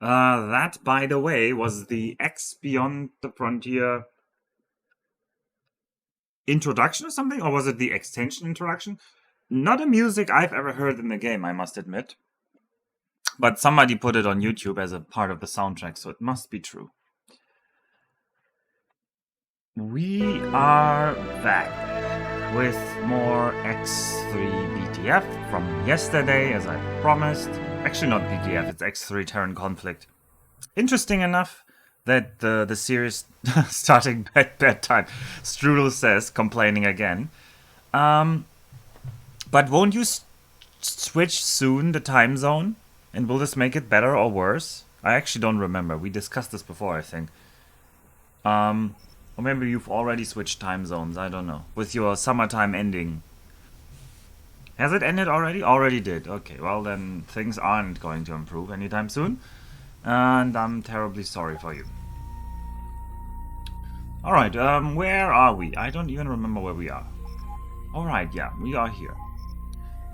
That, by the way, was the X Beyond the Frontier introduction or something? Or was it the extension introduction? Not a music I've ever heard in the game, I must admit. But somebody put it on YouTube as a part of the soundtrack, so it must be true. We are back with more X3 BTF from yesterday, as I promised. Actually, not BTF, it's X3 Terran Conflict. Interesting enough that the series starting at bedtime. Strudel says, complaining again. But won't you switch soon the time zone? And will this make it better or worse? I actually don't remember. We discussed this before, I think. Or maybe you've already switched time zones, I don't know. With your summertime ending. Has it ended already? Already did. Okay, well then things aren't going to improve anytime soon. And I'm terribly sorry for you. Alright, where are we? I don't even remember where we are. Alright, yeah, we are here.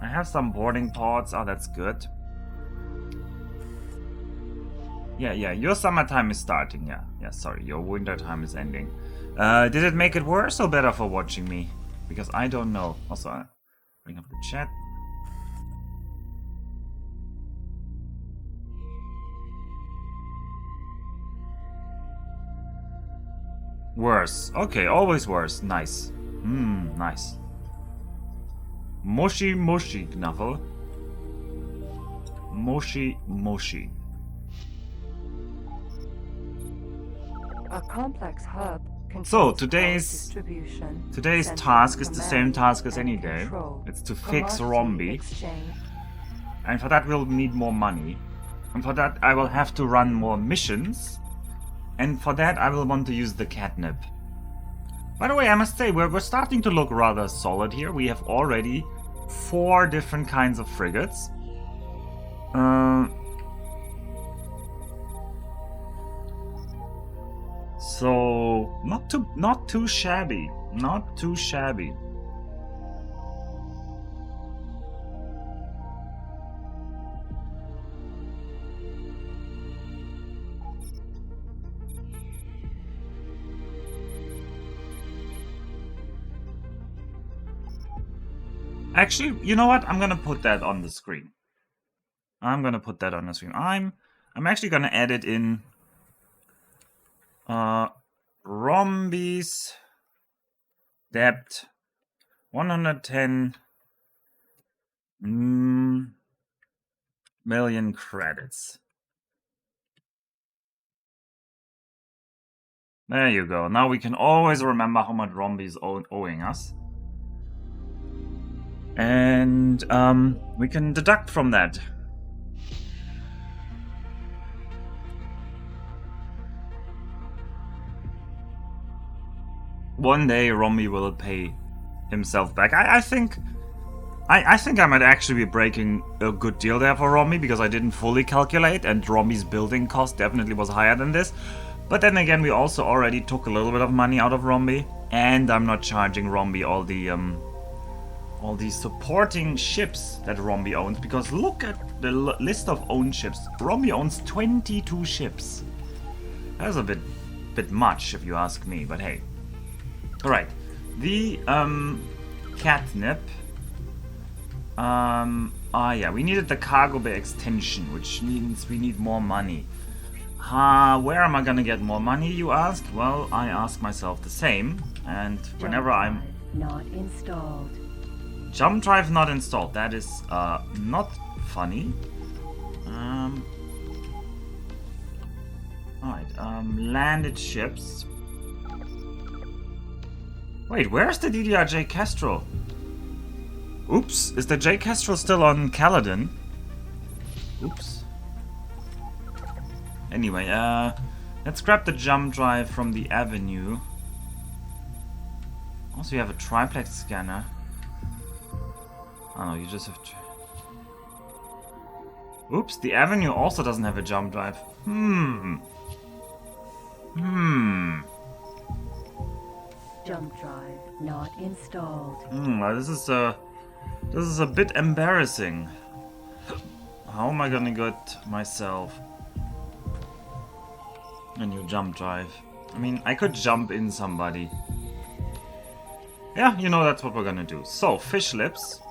I have some boarding pods. Oh, that's good. Yeah, your summertime is starting, yeah. Yeah, sorry, your winter time is ending. Did it make it worse or better for watching me? Because I don't know. Also, bring up the chat. Worse. Okay, always worse. Nice. Nice. Moshi Moshi, Knuffle. Moshi Moshi. A complex hub. So today's task is the same task as any day. It's to fix Rombi. And for that we'll need more money. And for that I will have to run more missions. And for that I will want to use the catnip. By the way, I must say, we're starting to look rather solid here. We have already 4 different kinds of frigates. So not too shabby. Not too shabby. Actually, you know what? I'm gonna put that on the screen. I'm actually gonna add it in. Rombi's depth 110 million credits. There you go. Now we can always remember how much Rombi's owing us. And we can deduct from that. One day Rombi will pay himself back. I think I might actually be breaking a good deal there for Rombi because I didn't fully calculate and Rombi's building cost definitely was higher than this. But then again, we also already took a little bit of money out of Rombi, and I'm not charging Rombi all the supporting ships that Rombi owns, because look at the list of owned ships. Rombi owns 22 ships. That's a bit much if you ask me, but hey. Alright, the catnip. Yeah, we needed the cargo bay extension, which means we need more money. Where am I gonna get more money, you ask? Well, I ask myself the same, and whenever I'm... Not installed. Jump drive not installed. That is not funny. Alright, landed ships. Wait, where's the DDR-J Kestrel? Oops, is the J Kestrel still on Kaladin? Oops. Anyway, let's grab the jump drive from the Avenue. Also, you have a triplex scanner. Oh no, you just have to... Oops, the Avenue also doesn't have a jump drive. Jump drive not installed. This is a bit embarrassing. How am I gonna get myself A new jump drive. I mean, I could jump in somebody. Yeah, you know, that's what we're gonna do. So, fish lips.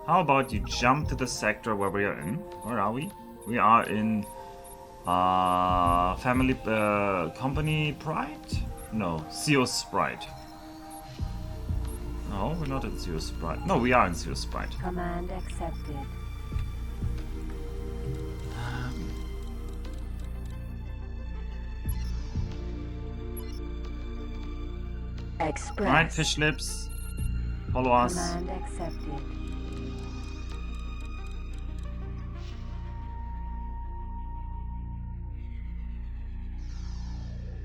How about you jump to the sector where we are in? Where are we? We are in family company pride? No, CO Sprite. No, we're not in CO Sprite. No, we are in CO Sprite. Command accepted. Express. Alright, fish lips. Follow us. Command accepted.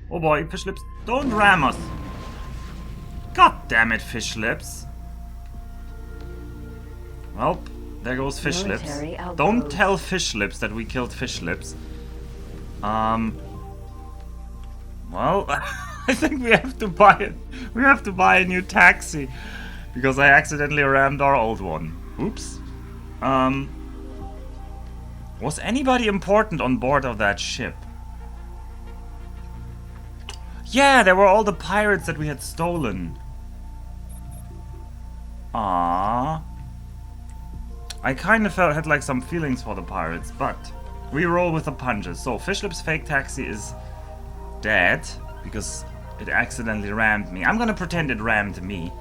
Oh boy, fish lips, don't ram us! God damn it, fish lips! Well, there goes fish lips. Military outpost. Don't tell fish lips that we killed fish lips. Well, I think we have to buy it. We have to buy a new taxi because I accidentally rammed our old one. Oops. Was anybody important on board of that ship? Yeah, there were all the pirates that we had stolen. Ah, I kind of had like some feelings for the pirates, but we roll with the punches. So Fishlip's fake taxi is dead because it accidentally rammed me. I'm gonna pretend it rammed me,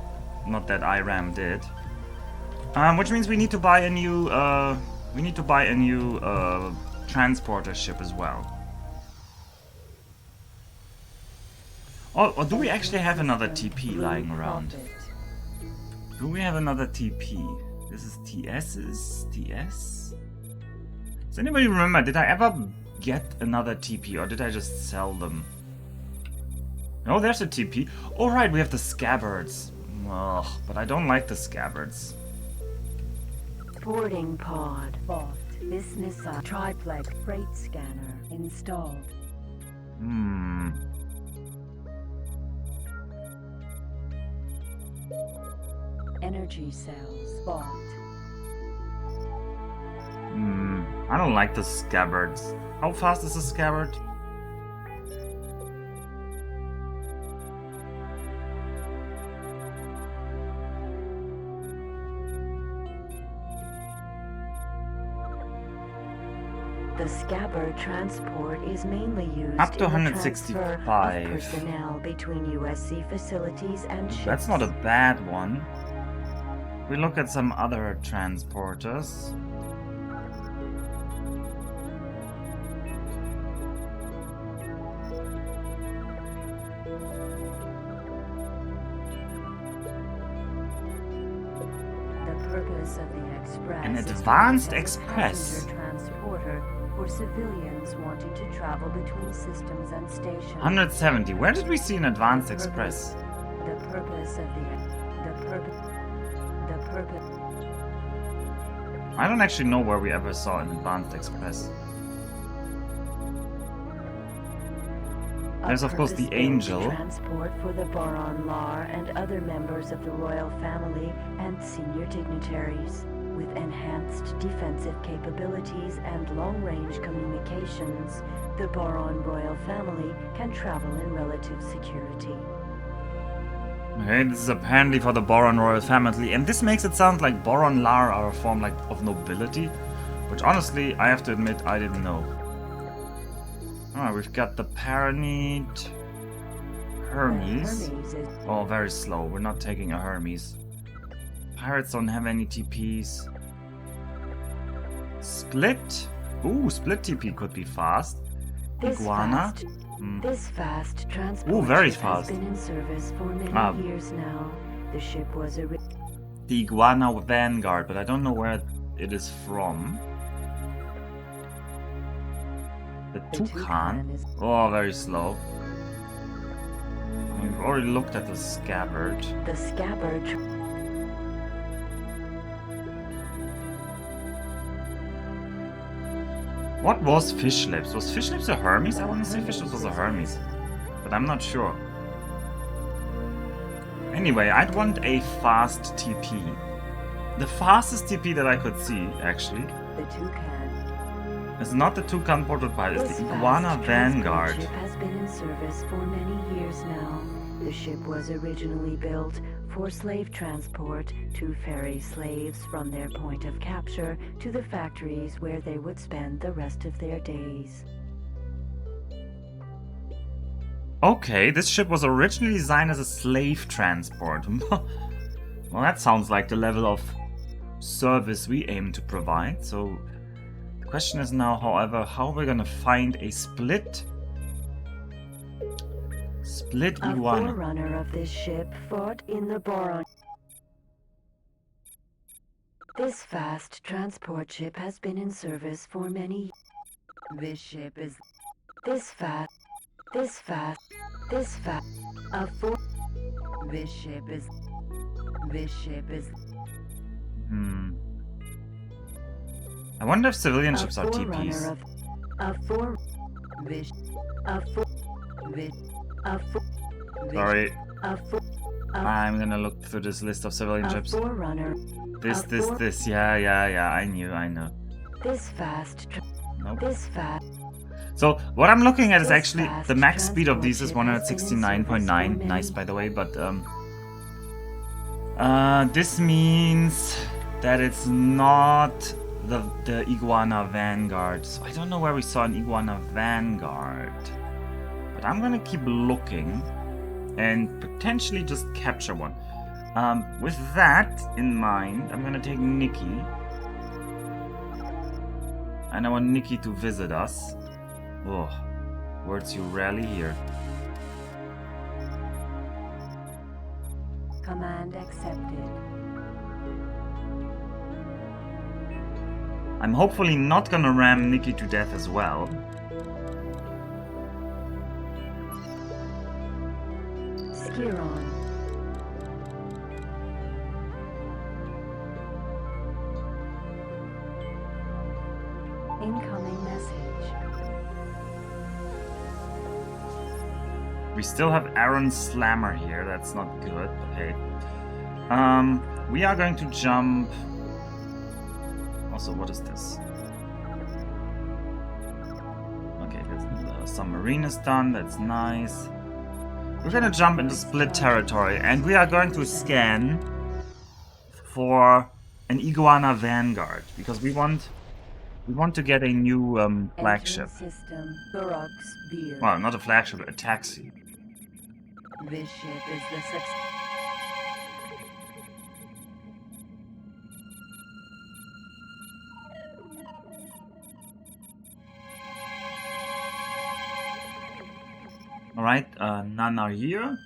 not that I rammed it. Which means we need to buy a new transporter ship as well. Or do we actually have another TP lying around? Do we have another TP? This is TS's? TS? Does anybody remember, did I ever get another TP or did I just sell them? No, there's a TP. Oh right, we have the scabbards. Ugh, but I don't like the scabbards. Boarding pod bought. This missile triplex freight scanner installed. Energy cells bought. I don't like the scabbards. How fast is a scabbard? The scabbard transport is mainly used Up to in the transfer 165. of personnel between USC facilities and ships. That's not a bad one. We look at some other transporters. The purpose of the express An is to advanced act as a express. passenger transporter for civilians wanting to travel between systems and stations. 170. Where did we see an advanced express? The purpose of the purpose. I don't actually know where we ever saw an advanced express. There's of course the Angel. Transport for the Baron Lar and other members of the royal family and senior dignitaries. With enhanced defensive capabilities and long-range communications, the Baron royal family can travel in relative security. Okay, this is apparently for the Boron royal family, and this makes it sound like Boron Lar are a form like of nobility, which honestly, I have to admit, I didn't know. Alright, we've got the Paranite Hermes. Oh, very slow. We're not taking a Hermes. Pirates don't have any TPs. Split? Ooh, Split TP could be fast. Iguana? This fast transport Ooh, very ship fast. has been in service for many years now. The ship was a The Iguana Vanguard, but I don't know where it is from. The Toucan? Oh, very slow. We've already looked at the Scabbard. The Scabbard. What was Fish Lips? Was Fish Lips a Hermes? I want to say Fish Lips was a Hermes, but I'm not sure. Anyway, I'd want a fast TP. The fastest TP that I could see, actually. The Toucan. It's not the Toucan prototype, it's This the Iguana fast Vanguard. transport ship has been in service for many years now. The ship was originally built for slave transport to ferry slaves from their point of capture to the factories where they would spend the rest of their days. Okay, this ship was originally designed as a slave transport. Well, that sounds like the level of service we aim to provide. So the question is now, however, how we're gonna find a split A iguana. forerunner of this ship fought in the Boron. This fast transport ship has been in service for many. This ship is this fast. A for. This ship is. I wonder if civilian A ships are forerunner TPs. of. A for. This. A for. This. A for. Sorry, A for. I'm gonna look through this list of civilian A ships. forerunner. This. Yeah. I know. This fast. Nope. This fast. So what I'm looking at is This actually fast the max speed of these is transport ship has been in service 169.9. for Nice, many- by the way, but this means that it's not the Iguana Vanguard. So I don't know where we saw an Iguana Vanguard, but I'm gonna keep looking and potentially just capture one. With that in mind, I'm gonna take Nikki, and I want Nikki to visit us. Oh, words you rarely hear. Command accepted. I'm hopefully not gonna ram Nikki to death as well. Skiron. Incoming message. We still have Aaron Slammer here, that's not good, but hey. We are going to jump... Also, what is this? Okay, the submarine is done, that's nice. We're gonna jump into split territory, and we are going to scan for an Iguana Vanguard, because we want to get a new flagship. Entering system. Burrox Beer. Well, not a flagship, a taxi. This ship is the success. Alright, none are here.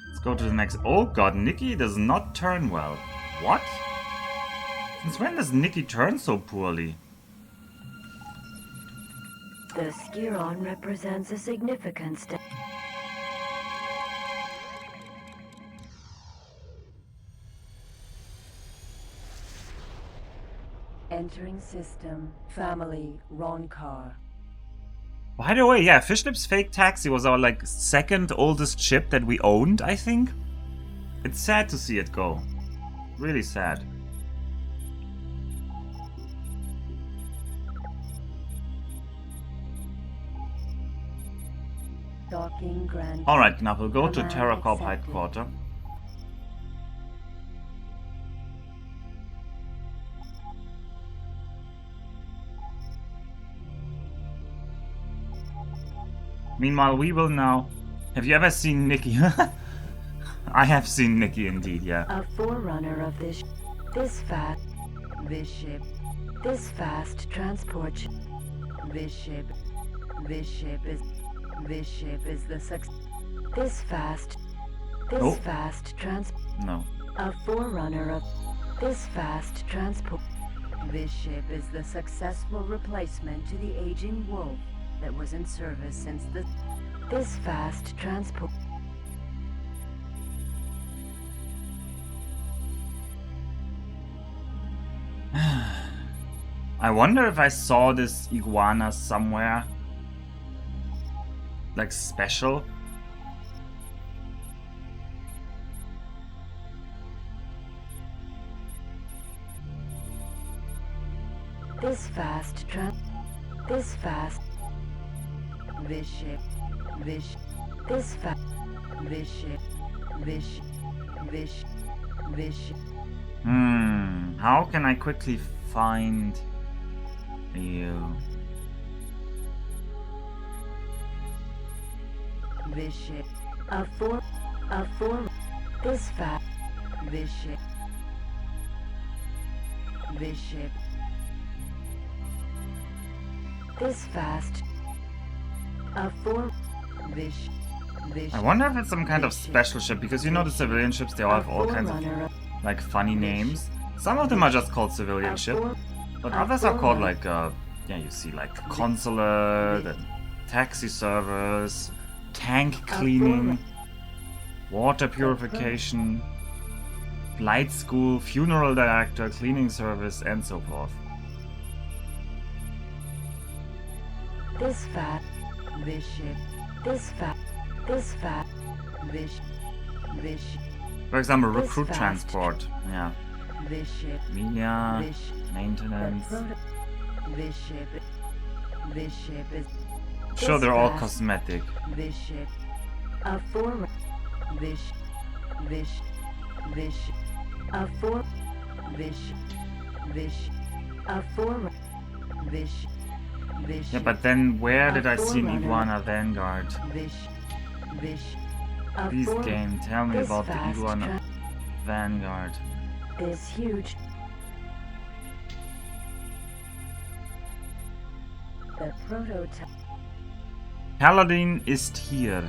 Let's go to the next. Oh god, Nikki does not turn well. What? Since when does Nikki turn so poorly? The Skiron represents a significant step. Entering system. Family. Ronkar. By the way, yeah, Fishlip's fake taxi was our like second oldest ship that we owned, I think. It's sad to see it go. Really sad. Docking Grand. Alright, now we'll go to Command TerraCorp accepted. headquarters. Meanwhile, we will now... Have you ever seen Nikki? I have seen Nikki indeed, yeah. A forerunner of this fast transport ship. This ship is the success. This fast trans. No. A forerunner of this fast transport. This ship is the successful replacement to the aging Wolf that was in service since this fast transport. I wonder if I saw this iguana somewhere. Like special. This fast trap. This fast. Bishop. Bishop. This fast. Bishop. Bishop. Bishop. Bishop. How can I quickly find you? Bishop. A four. This fast. Bishop. Bishop. This fast. A four. Bishop. Bishop. I wonder if it's some kind of special ship, because you know the civilian ships, they all have all kinds of like funny names. Some of them are just called civilian ship, but others are called like yeah, you see like consulate and taxi service, tank cleaning, water purification, flight school, funeral director, cleaning service, and so forth. This fat. Bishop. This fat. This fat. Bishop. Bishop. For example, This recruit fast. transport. Yeah. Bishop. Media, Bishop. maintenance. Bishop. Bishop is. Sure, they're all cosmetic. Bishop. A former. Bishop. Bishop. Bishop. A former. Bishop. Bishop. A former. Bishop. Bishop. Yeah, but then where A did I see an forerunner. iguana vanguard? Bishop. Bishop. A Please, former. game, tell me This about the fast iguana track vanguard. is huge. The prototype. Kaladin ist hier.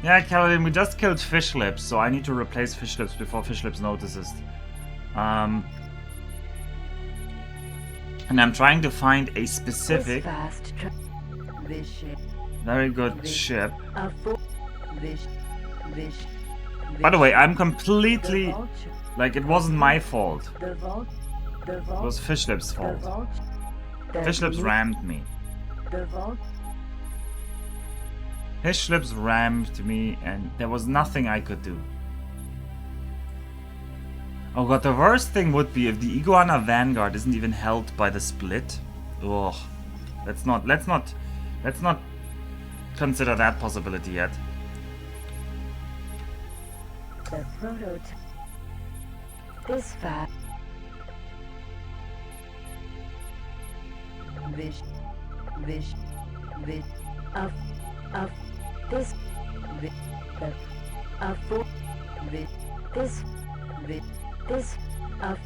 Yeah, Kaladin, we just killed Fish Lips, so I need to replace Fish Lips before Fish Lips notices. And I'm trying to find a specific, This fast track. Bishop. very good ship. A full. Bishop. Bishop. By the way, I'm The completely... vulture. Like, it wasn't my fault. The vault. The It vault. was Fish Lips' The fault. vault. Fish Lips rammed me. The vault. Fish Lips rammed me, and there was nothing I could do. Oh god, the worst thing would be if the Iguana Vanguard isn't even held by the split. Ugh. Let's not consider that possibility yet. The prototype. This fat. Vish. Vish. Vish. Of. This. Vish. The. Of. Vish. This. Vish. This. Of.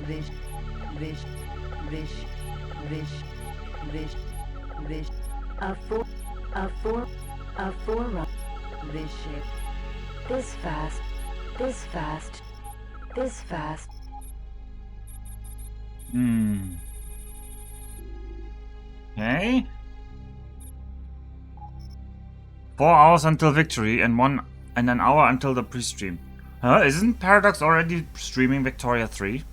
Vish. Vish. Vish. Vish. Vish. Vish. A four. Bishop. This fast. This fast. This fast. Okay. 4 hours until victory and an hour until the pre-stream. Huh? Isn't Paradox already streaming Victoria 3?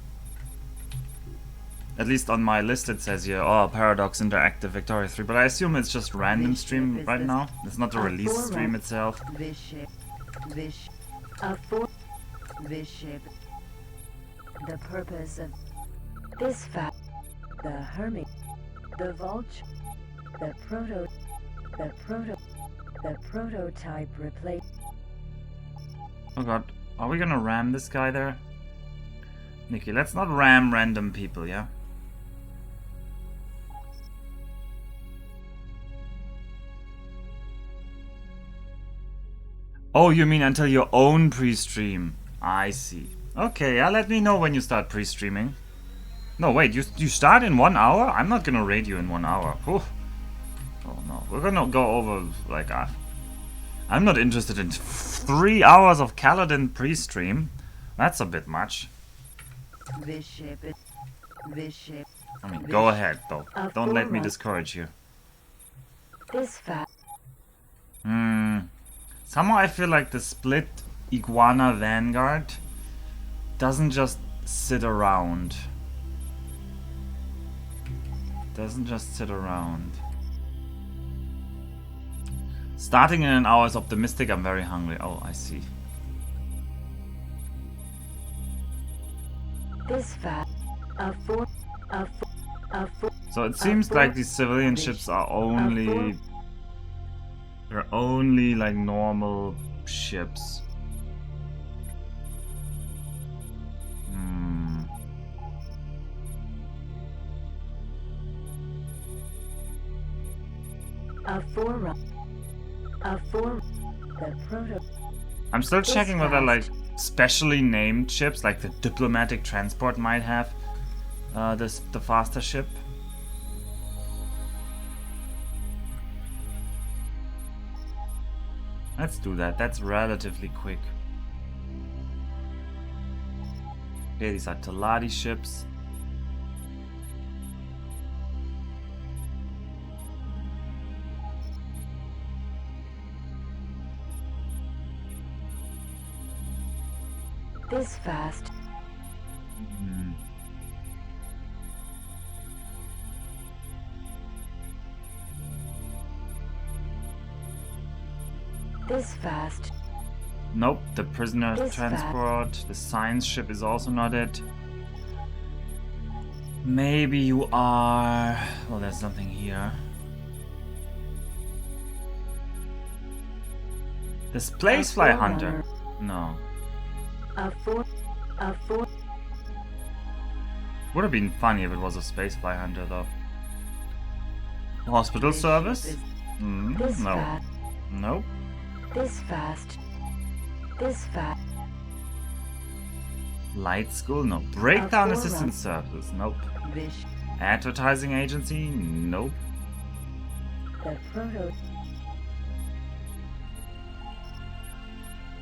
At least on my list it says here, oh, Paradox Interactive Victoria 3, but I assume it's just random stream right now. It's not the release stream itself. Bishop. Bishop. A four. Bishop. The purpose of this fact. The Hermit. The Vulture. The prototype replace. Oh god, are we gonna ram this guy there? Nikki, let's not ram random people, yeah? Oh, you mean until your own pre-stream? I see. Okay, yeah, let me know when you start pre-streaming. No, wait, you start in 1 hour? I'm not gonna raid you in 1 hour. Whew. Oh no, we're gonna go over like I'm not interested in 3 hours of Kaladin pre-stream. That's a bit much. Bishop. Bishop. I mean, go ahead though. Don't let me discourage you. This fact. Somehow I feel like the split Iguana Vanguard doesn't just sit around. Doesn't just sit around. Starting in an hour is optimistic. I'm very hungry. Oh, I see. This fact. A four. So it seems like these civilian ships are only... They're only like normal ships. I'm still checking whether like specially named ships, like the diplomatic transport, might have the faster ship. Let's do that. That's relatively quick. Okay, these are Taladi ships. This fast. This fast. Nope, the prisoner This transport, the science ship is also not it. Maybe you are... Well, there's nothing here. The Spacefly Hunter. No. Would have been funny if it was a Spacefly Hunter, though. Hospital service? This No. fast. Nope. This fast. This fast. Light school? No. Breakdown Forerunner. assistance service? Nope. Vish. Advertising agency? Nope. The proto.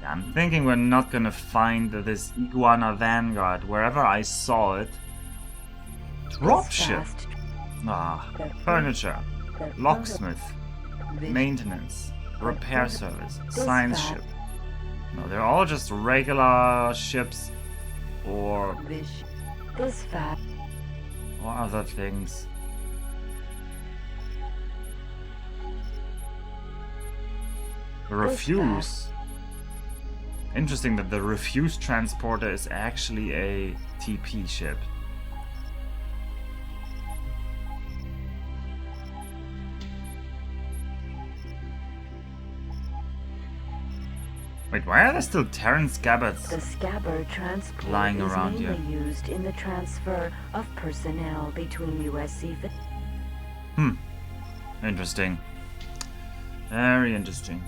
I'm thinking we're not gonna find this Iguana Vanguard wherever I saw it. Dropship. Fast. Ah, The furniture, The locksmith, Vish. maintenance, repair proto- service, This science fast. ship. No, they're all just regular ships or Vish. This fast. other things. The Refuse. Interesting that the Refuse transporter is actually a TP ship. Wait, why are there still Terran scabbards? The scabbard transport Lying is around mainly here. used in the transfer of personnel between USC. Interesting. Very interesting.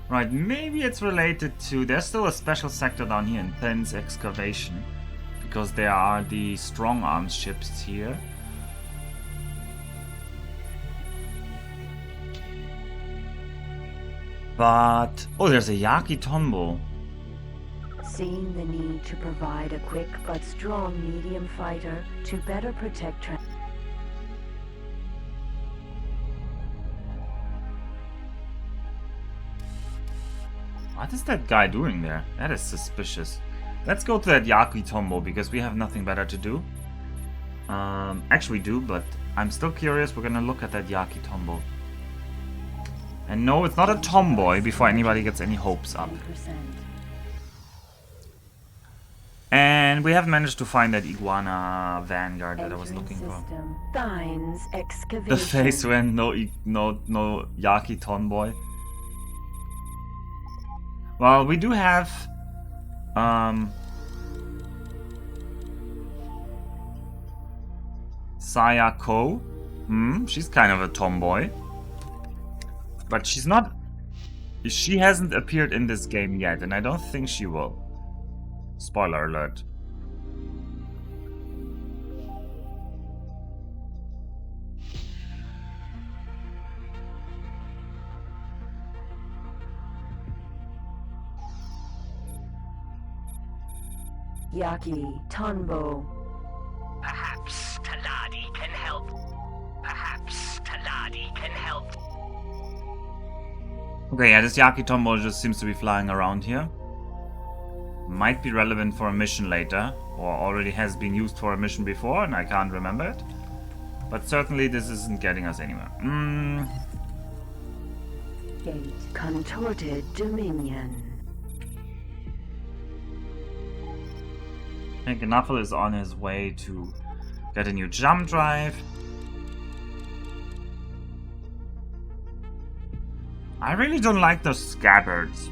Right, maybe it's related to... There's still a special sector down here in Then's excavation. Because there are the strong arms ships here. But... Oh, there's a Yaki Tombo. Seeing the need to provide a quick but strong medium fighter to better protect What is that guy doing there? That is suspicious. Let's go to that Yaki Tombo because we have nothing better to do. Actually we do, but I'm still curious. We're gonna look at that Yaki Tombo. And no, it's not a tomboy before anybody gets any hopes up. 10%. And we have managed to find that Iguana Vanguard that I was Entering looking for. system. Thines excavation. The face when no Yaki Tomboy. Well, we do have Sayako. She's kind of a tomboy. But she's not... She hasn't appeared in this game yet, and I don't think she will. Spoiler alert. Yaki Tonbo. Perhaps Taladi can help. Perhaps Taladi can help. Okay, yeah, this Yaki Tombo just seems to be flying around here. Might be relevant for a mission later, or already has been used for a mission before, and I can't remember it. But certainly this isn't getting us anywhere. Gate. Contorted Dominion. I think Knuffle is on his way to Get a new jump drive. I really don't like those scabbards.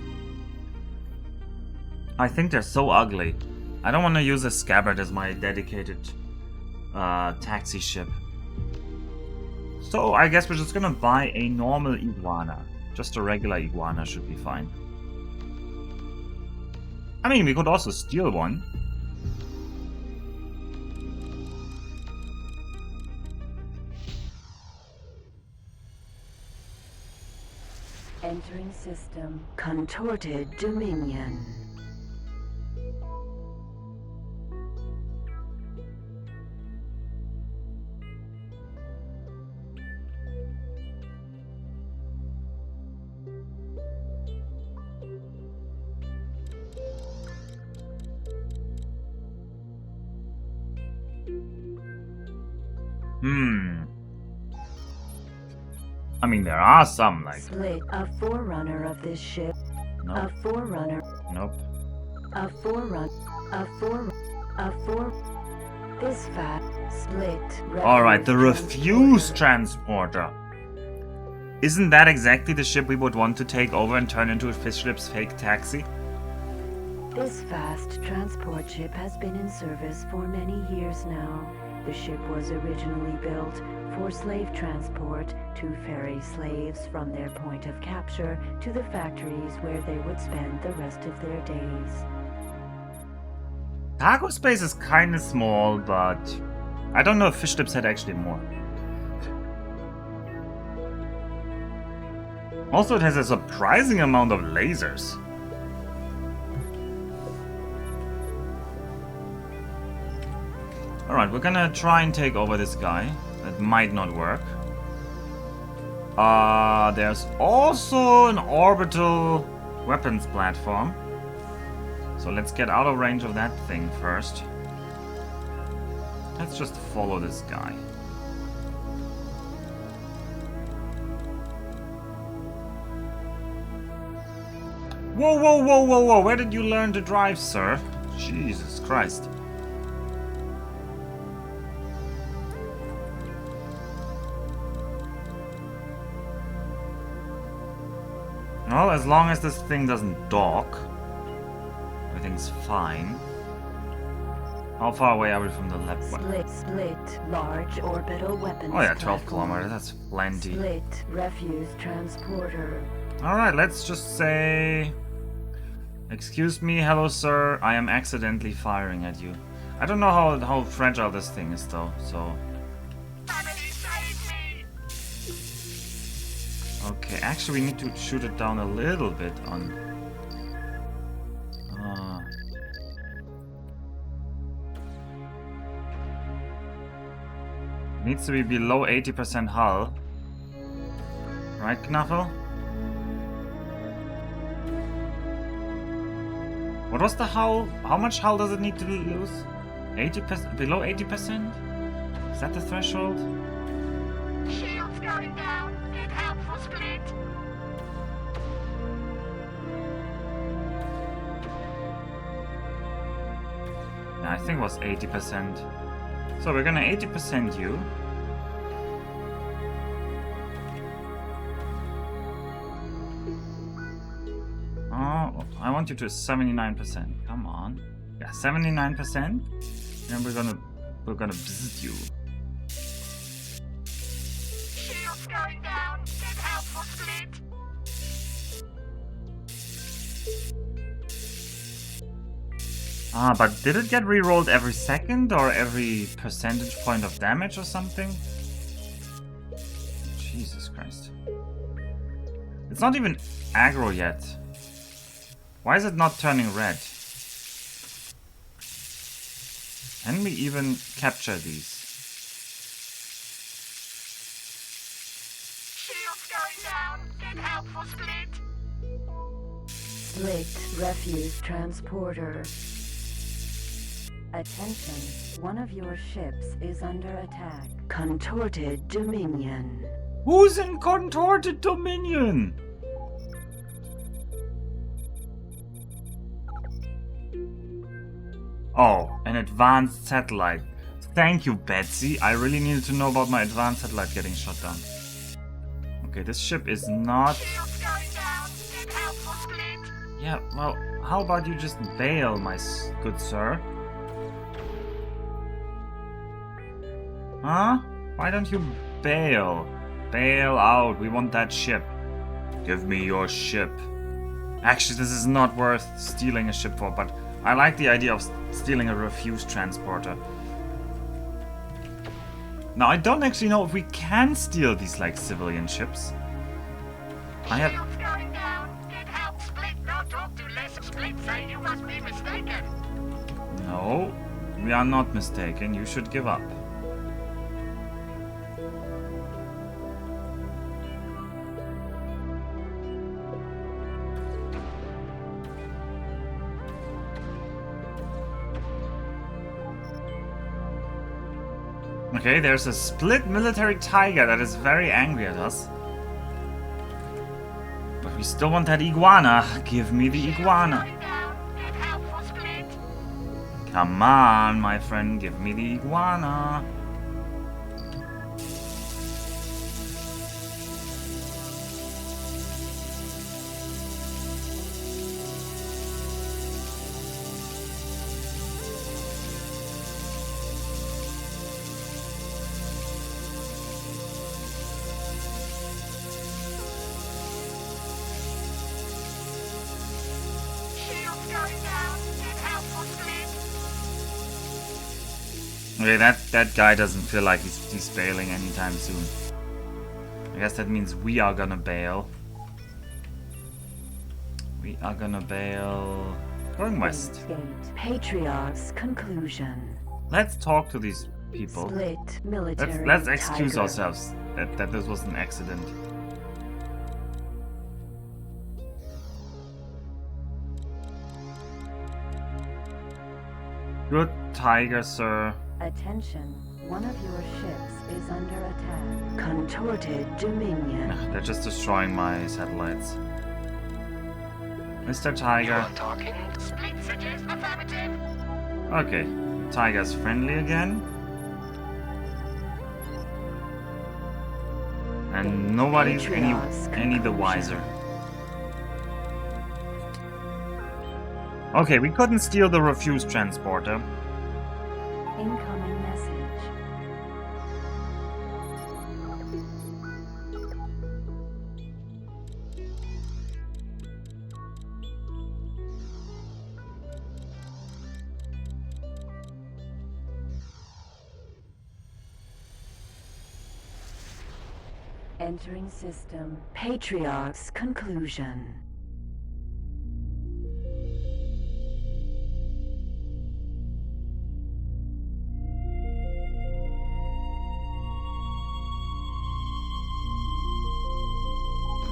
I think they're so ugly. I don't want to use a scabbard as my dedicated taxi ship. So I guess we're just gonna buy a normal iguana. Just a regular iguana should be fine. I mean, we could also steal one. Entering system. Contorted Dominion. I mean, there are some, like... Slate, a forerunner of this ship. Nope. A forerunner. Nope. A forerunner. This fat split. Alright, the refuse transporter. Isn't that exactly the ship we would want to take over and turn into a fish ship's fake taxi? This fast transport ship has been in service for many years now. The ship was originally built for slave transport to ferry slaves from their point of capture to the factories where they would spend the rest of their days. Cargo space is kind of small, but I don't know if fish ships had actually more. Also, it has a surprising amount of lasers. Alright, we're gonna try and take over this guy. That might not work. There's also an orbital weapons platform. So let's get out of range of that thing first. Let's just follow this guy. Whoa, whoa, whoa, whoa, whoa! Where did you learn to drive, sir? Jesus Christ. Well, as long as this thing doesn't dock, everything's fine. How far away are we from the left? Split, large orbital weapons. Oh yeah, 12 platform. kilometers, that's plenty. Split, refuse transporter. Alright, let's just say... Excuse me, hello sir, I am accidentally firing at you. I don't know how fragile this thing is though, so... Okay, actually we need to shoot it down a little bit on... Needs to be below 80% hull. Right, Knuffle? What was the hull? How much hull does it need to lose? 80%? Below 80%? Is that the threshold? Shields going down. Need help for split. Yeah, I think it was 80%. So we're gonna 80% you. Oh, I want you to 79%. Come on. Yeah, 79%. And we're gonna visit you. Shields going down. Need help for split. Ah, but did it get re-rolled every second or every percentage point of damage or something? Jesus Christ. It's not even aggro yet. Why is it not turning red? Can we even capture these? Shields going down. Need help for split. Split, refuse transporter. Attention, one of your ships is under attack. Contorted Dominion. Who's in Contorted Dominion? Oh, an advanced satellite. Thank you, Betsy. I really needed to know about my advanced satellite getting shot down. Okay, this ship is not... Shields going down. Get help for split. Yeah, well, how about you just bail, my good sir? Huh? Why don't you bail? Bail out. We want that ship. Give me your ship. Actually, this is not worth stealing a ship for, but I like the idea of stealing a refuse transporter. Now, I don't actually know if we can steal these, like, civilian ships. I have... Shields going down. Get help split. No talk to less split. Say you must be mistaken. No, we are not mistaken. You should give up. Okay, there's a split military tiger that is very angry at us. But we still want that iguana. Give me the iguana. Going down. Get help for split. Come on, my friend, give me the iguana. Shields going down. Get help for split. Okay, that guy doesn't feel like he's bailing anytime soon. I guess that means we are gonna bail. We are gonna bail... Going west. Gate. Patriarch's conclusion. Let's talk to these people. Split military Let's excuse tiger. ourselves that this was an accident. Good tiger, sir. Attention. One of your ships is under attack. Contorted Dominion. They're just destroying my satellites. Mr. Tiger. Talking. Split suggest affirmative. Okay. Tiger's friendly again. And nobody's any the wiser. Okay, we couldn't steal the refuse transporter. Incoming message. Entering system. Patriarch's conclusion.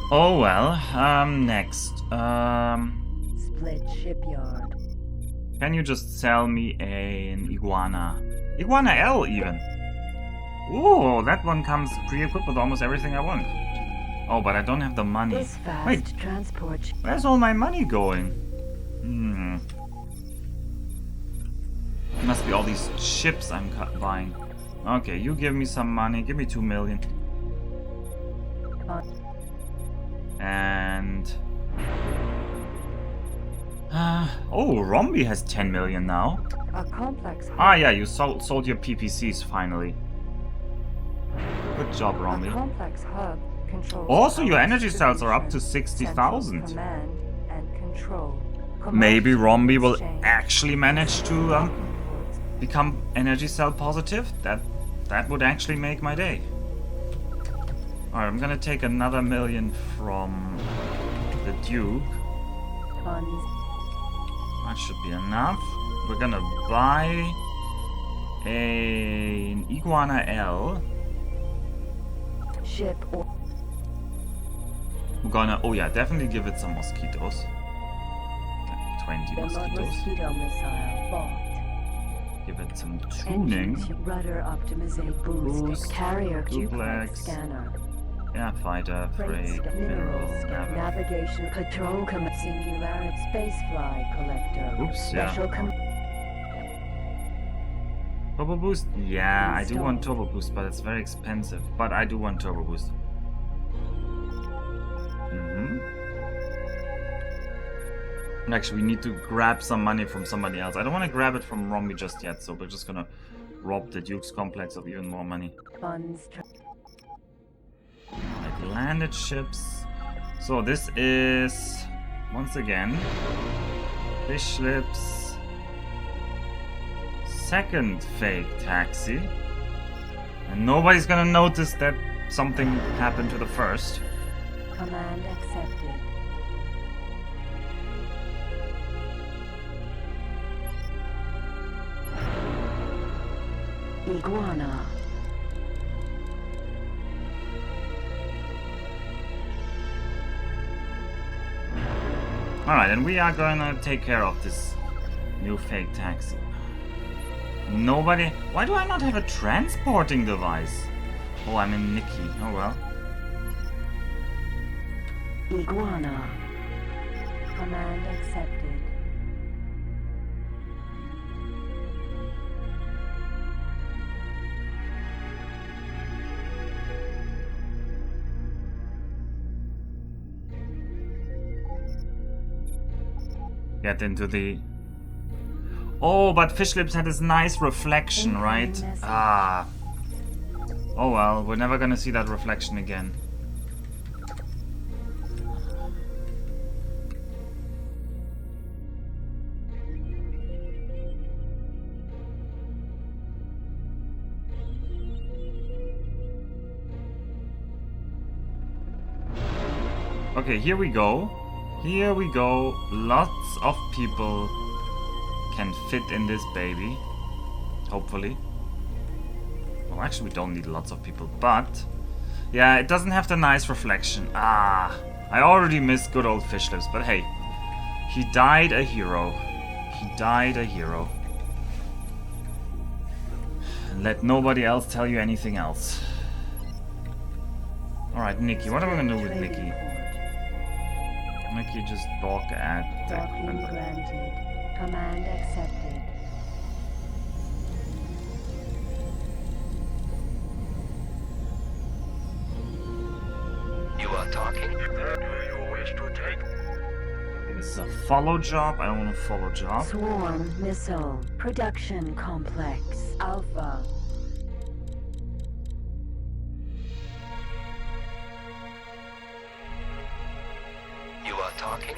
Oh well, next. Split shipyard. Can you just sell me an iguana? Iguana L even. Ooh, that one comes pre-equipped with almost everything I want. Oh, but I don't have the money. This fast Wait, transport. where's all my money going? Must be all these chips I'm buying. Okay, you give me some money. Give me 2 million. And... oh, Rombi has 10 million now. A complex. Ah, yeah, you sold your PPCs finally. Good job, A Rombi. complex hub controls. Also, your power energy cells are up to distribution, 60,000. central Command and control. Maybe Command Rombi will exchange. actually manage to Reports. become energy cell positive. That would actually make my day. Alright, I'm gonna take another million from the Duke. Funds. That should be enough. We're gonna buy an Iguana L. Ship or We're gonna, oh yeah, definitely give it some mosquitoes. 20 mosquitoes. mosquito missile bought. Give it some tuning. Engine rudder optimization boost. Boost, Carrier duplex. scanner. Yeah, fighter, freight, mineral, Navigation patrol singularity spacefly collector. Oops, yeah. Special Turbo boost? Yeah, I do want turbo boost, but it's very expensive. But I do want turbo boost. And actually, we need to grab some money from somebody else. I don't want to grab it from Romby just yet, so we're just gonna rob the Duke's complex of even more money. Like landed ships. So this is once again fish slips. Second fake taxi. And nobody's gonna notice that something happened to the first. Command accepted. Iguana. Alright, and we are gonna take care of this new fake taxi. Nobody... Why do I not have a transporting device? Oh, I'm in Nikki. Oh well. Iguana. Command accepted. Get into the... Oh, but Fish Lips had this nice reflection, right? Ah. Oh well, we're never gonna see that reflection again. Okay, here we go. Here we go. Lots of people can fit in this baby. Hopefully. Well, actually, we don't need lots of people, but... Yeah, it doesn't have the nice reflection. Ah, I already miss good old Fish Lips, but hey. He died a hero. He died a hero. Let nobody else tell you anything else. Alright, Nikki. What are we gonna do with Nikki? Nikki just dock at Docking granted. Command accepted. You are talking? Do you wish to take? This is a follow job. I don't want a follow job. Swarm missile production complex Alpha. You are talking?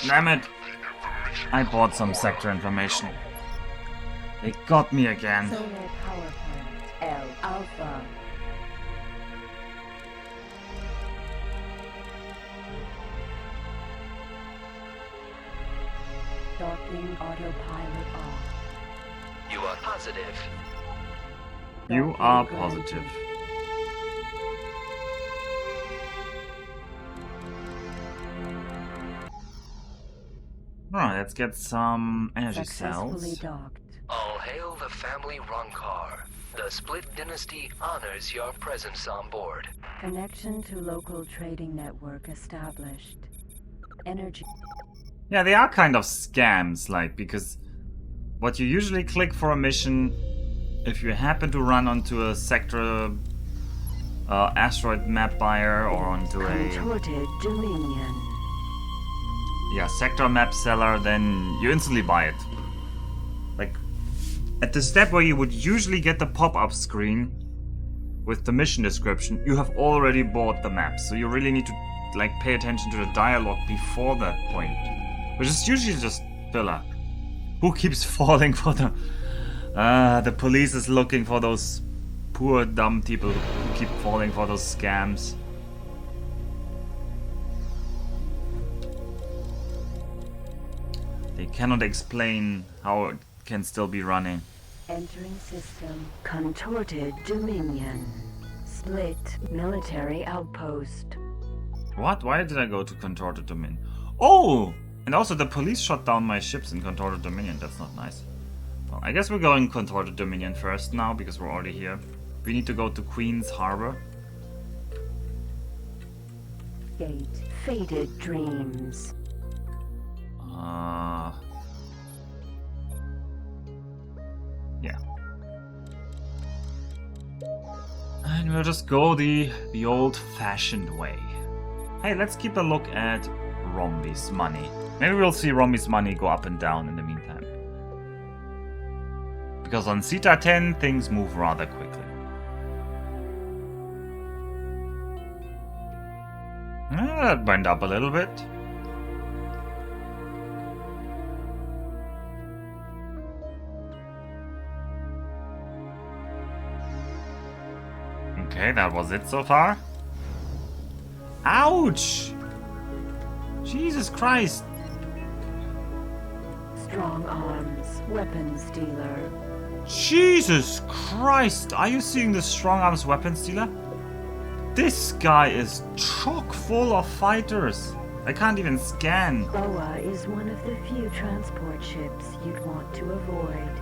Damn it! I bought some sector information. They got me again. Solar power plant L Alpha. Docking autopilot off. You are positive. You are positive. Alright, let's get some energy Successfully cells. docked. All hail the family Ronkar. The Split Dynasty honors your presence on board. Connection to local trading network established. Energy. Yeah, they are kind of scams, like, because what you usually click for a mission, if you happen to run onto a sector asteroid map buyer or onto a Contorted Dominion. sector map seller, then you instantly buy it. Like, at the step where you would usually get the pop-up screen with the mission description, you have already bought the map, so you really need to like pay attention to the dialogue before that point, which is usually just filler. Who keeps falling for the police is looking for those poor dumb people who keep falling for those scams. They cannot explain how it can still be running. Entering system. Contorted Dominion. Split military outpost. What? Why did I go to Contorted Dominion? Oh! And also the police shot down my ships in Contorted Dominion. That's not nice. Well, I guess we're going Contorted Dominion first now, because we're already here. We need to go to Queen's Harbor. Gate. Faded dreams. Yeah. And we'll just go the old-fashioned way. Hey, let's keep a look at Rombi's money. Maybe we'll see Rombi's money go up and down in the meantime. Because on Zeta 10, things move rather quickly. That went up a little bit. Okay, that was it so far. Ouch! Jesus Christ! Strong arms, weapons dealer. Jesus Christ! Are you seeing the strong arms weapons dealer? This guy is chock full of fighters. I can't even scan. BOA is one of the few transport ships you'd want to avoid.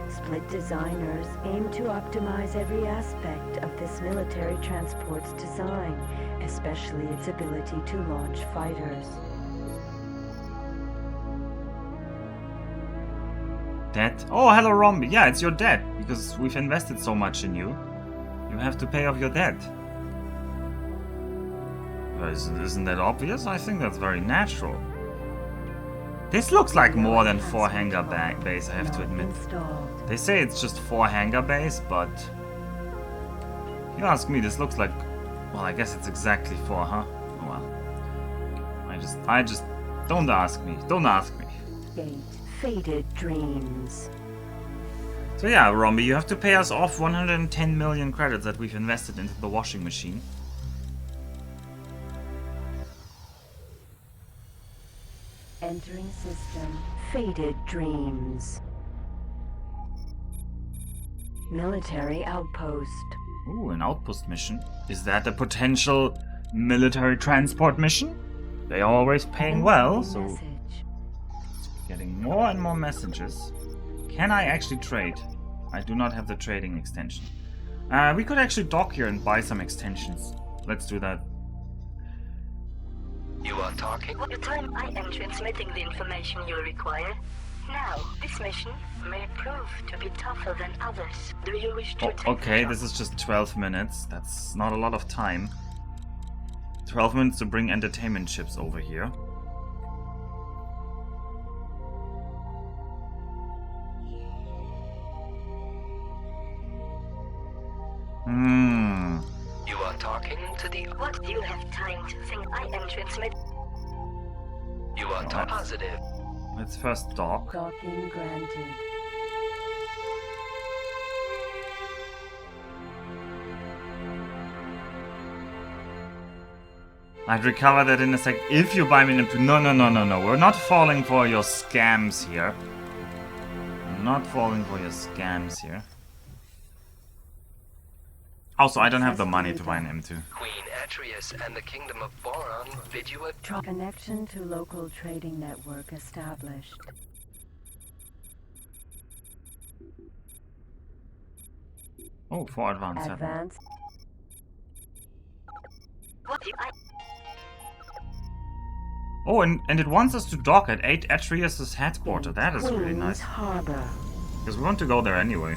Split designers aim to optimize every aspect of this military transport's design, especially its ability to launch fighters. Debt? Oh, hello Rombi. Yeah, it's your debt, because we've invested so much in you. You have to pay off your debt. Isn't that obvious? I think that's very natural. This looks like more than 4 hangar bays, I have to admit. They say it's just 4 hangar bays, but if you ask me, this looks like, well, I guess it's exactly 4, huh? Oh well. I just don't ask me. Don't ask me. Faded dreams. So yeah, Rombi, you have to pay us off 110 million credits that we've invested into the washing machine. Entering system. Faded dreams. Military outpost. Ooh, an outpost mission. Is that a potential military transport mission? They're always paying well, so getting more and more messages. Can I actually trade? I do not have the trading extension. We could actually dock here and buy some extensions. Let's do that. You are talking? At the time I am transmitting the information you require. Now, this mission may prove to be tougher than others. Do you wish to take okay, this is just 12 minutes. That's not a lot of time. 12 minutes to bring entertainment ships over here. You are talking to the... What? You have time to think. I am transmitting. You are positive. Let's first dock. Docking granted. I'd recover that in a sec. If you buy me into... No. We're not falling for your scams here. I'm not falling for your scams here. Also, I don't have the money to buy an M2. Queen Atreus and the Kingdom of Boron bid you a... Connection to local trading network established. Oh, for advanced. Advanced. What? Oh, and it wants us to dock at 8 Atreus' headquarters. That is really nice. Harbor. Because we want to go there anyway.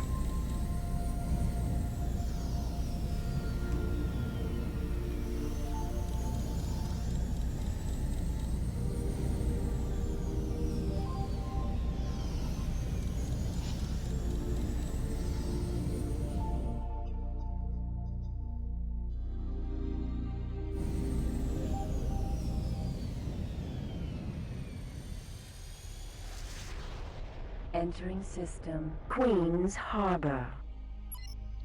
Entering system. Queen's Harbor.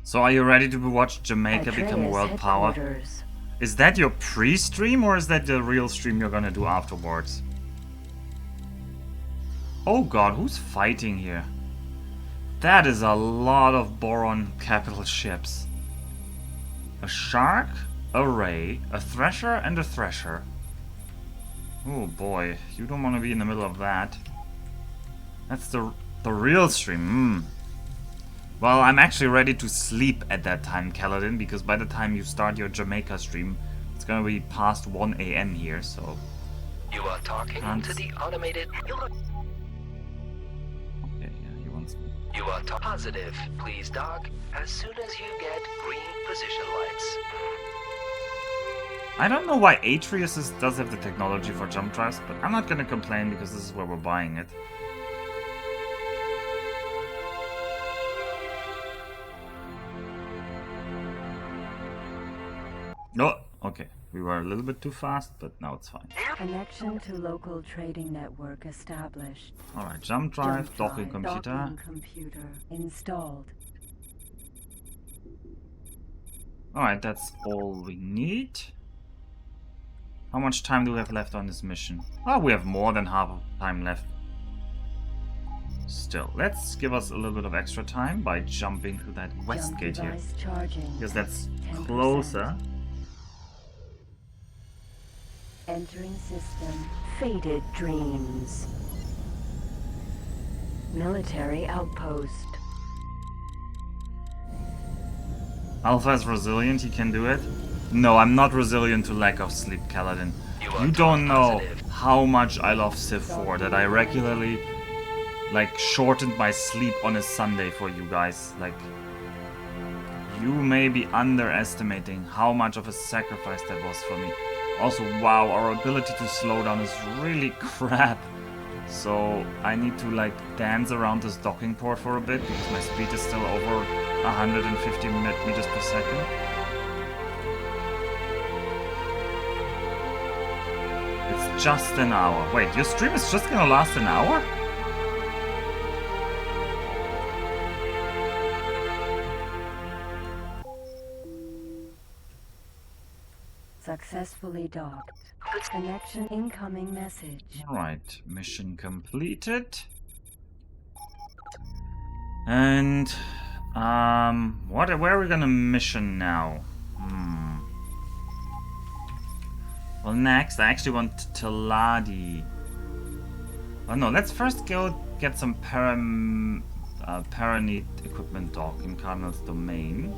So are you ready to watch Jamaica become world power? Is that your pre-stream or is that the real stream you're gonna do afterwards? Oh god, who's fighting here? That is a lot of Boron capital ships. A shark, a ray, a thresher, and a thresher. Oh boy, you don't want to be in the middle of that. That's the real stream. Well, I'm actually ready to sleep at that time, Kaladin, because by the time you start your Jamaica stream, it's gonna be past 1 AM here, so... You are talking to the automated... Okay, yeah, he wants... You are positive. Please dock as soon as you get green position lights. I don't know why Atreus does have the technology for jump drives, but I'm not gonna complain because this is where we're buying it. No, okay. We were a little bit too fast, but now it's fine. Connection to local trading network established. Alright, jump drive, docking computer. Docking computer installed. Alright, that's all we need. How much time do we have left on this mission? Oh, we have more than half of time left. Still, let's give us a little bit of extra time by jumping through that west Jump gate here. device charging Because that's 10%. closer. Entering system. Faded dreams. Military outpost. Alpha is resilient, he can do it. No, I'm not resilient to lack of sleep, Kaladin. You don't know how much I love Civ 4, that I regularly, like, shortened my sleep on a Sunday for you guys. Like, you may be underestimating how much of a sacrifice that was for me. Also, wow, our ability to slow down is really crap. So, I need to, like, dance around this docking port for a bit, because my speed is still over 150 meters per second. It's just an hour. Wait, your stream is just gonna last an hour? Successfully docked. Connection incoming message. Alright, mission completed. And where are we gonna mission now? Well, next I actually want Teladi. Oh no, let's first go get some Paranite equipment dock in Cardinal's domain.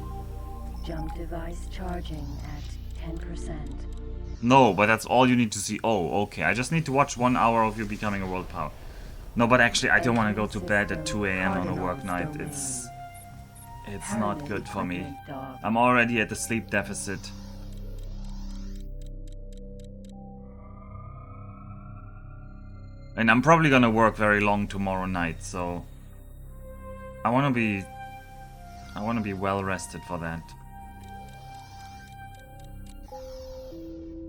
Jump device charging at 10%. No, but that's all you need to see. Oh, okay. I just need to watch 1 hour of you becoming a world power. No, but actually, I don't want to go to bed at 2 a.m. on a work night. It's not good for me. I'm already at a sleep deficit. And I'm probably gonna work very long tomorrow night, so I wanna be well rested for that.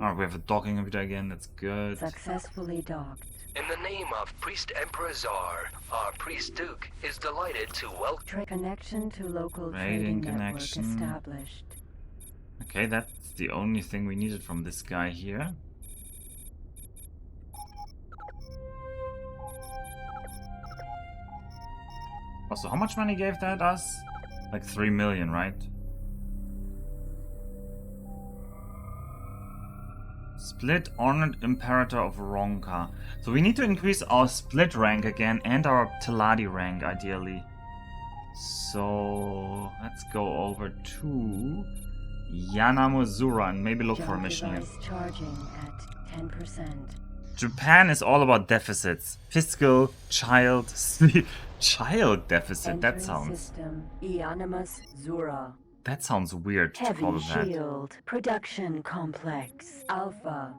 Alright, we have a docking computer again, that's good. Successfully docked. In the name of Priest Emperor Czar, our Priest Duke is delighted to welcome. Connection to local Trading trading network connection. established. Okay, that's the only thing we needed from this guy here. Also, how much money gave that us? Like 3 million, right? Split Honored Imperator of Ronka. So we need to increase our split rank again and our Teladi rank, ideally. So let's go over to Yanamazura and maybe look for a mission here. Device charging at 10%. Japan is all about deficits. Fiscal, child, sleep. Child deficit, that Entering sounds... system. Ianimus Zura. That sounds weird to call Heavy it that. shield. Production complex. Alpha.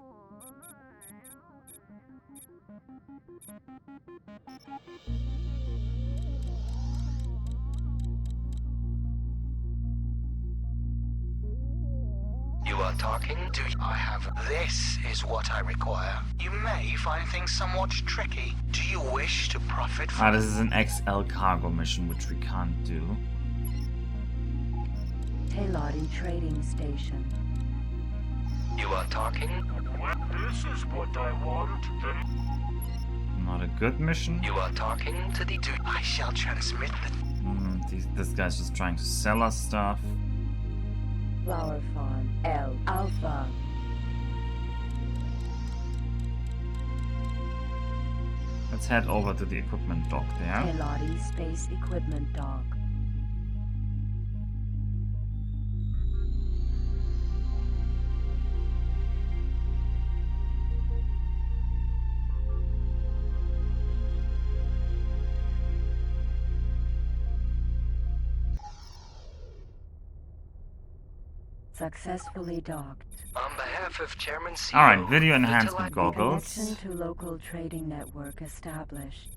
You are talking to... I have. This is what I require. You may find things somewhat tricky. Do you wish to profit from... Ah, this is an XL cargo mission, which we can't do. Teladi trading station. You are talking. This is what I want. Not a good mission. You are talking to the... I shall transmit the... This guy's just trying to sell us stuff. Flower farm. L. Alpha. Let's head over to the equipment dock there. Teladi space equipment dock. Successfully docked. On behalf of Chairman CEO, Alright, video the enhancement goggles. Connection to local trading network established.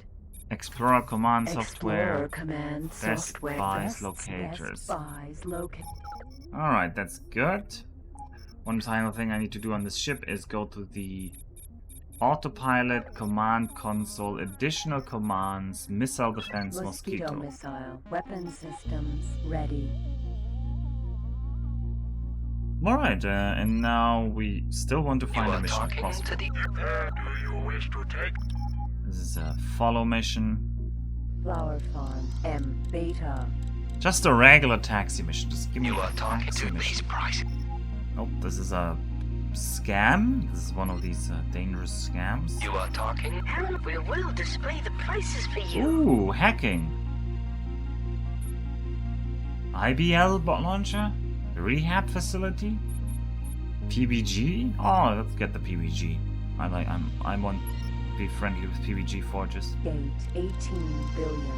Explorer command Explorer software. command Best software. buys locators. Best buys locators. Alright, that's good. One final thing I need to do on this ship is go to the autopilot command console, additional commands, missile defense, mosquito. Missile. Weapon systems ready. Alright, and now we still want to You find a are mission if talking possible. to the... Do you wish to take? This is a follow mission. Flower farm. M beta. Just a regular taxi mission. Just give me You a are talking taxi to mission. These prices. Oh, this is a scam. This is one of these dangerous scams. You are talking... Helen will display the prices for you. Ooh, hacking. IBL bot launcher? Rehab facility? PBG? Oh, let's get the PBG. I want to be friendly with PBG forges. Gate 18 billion.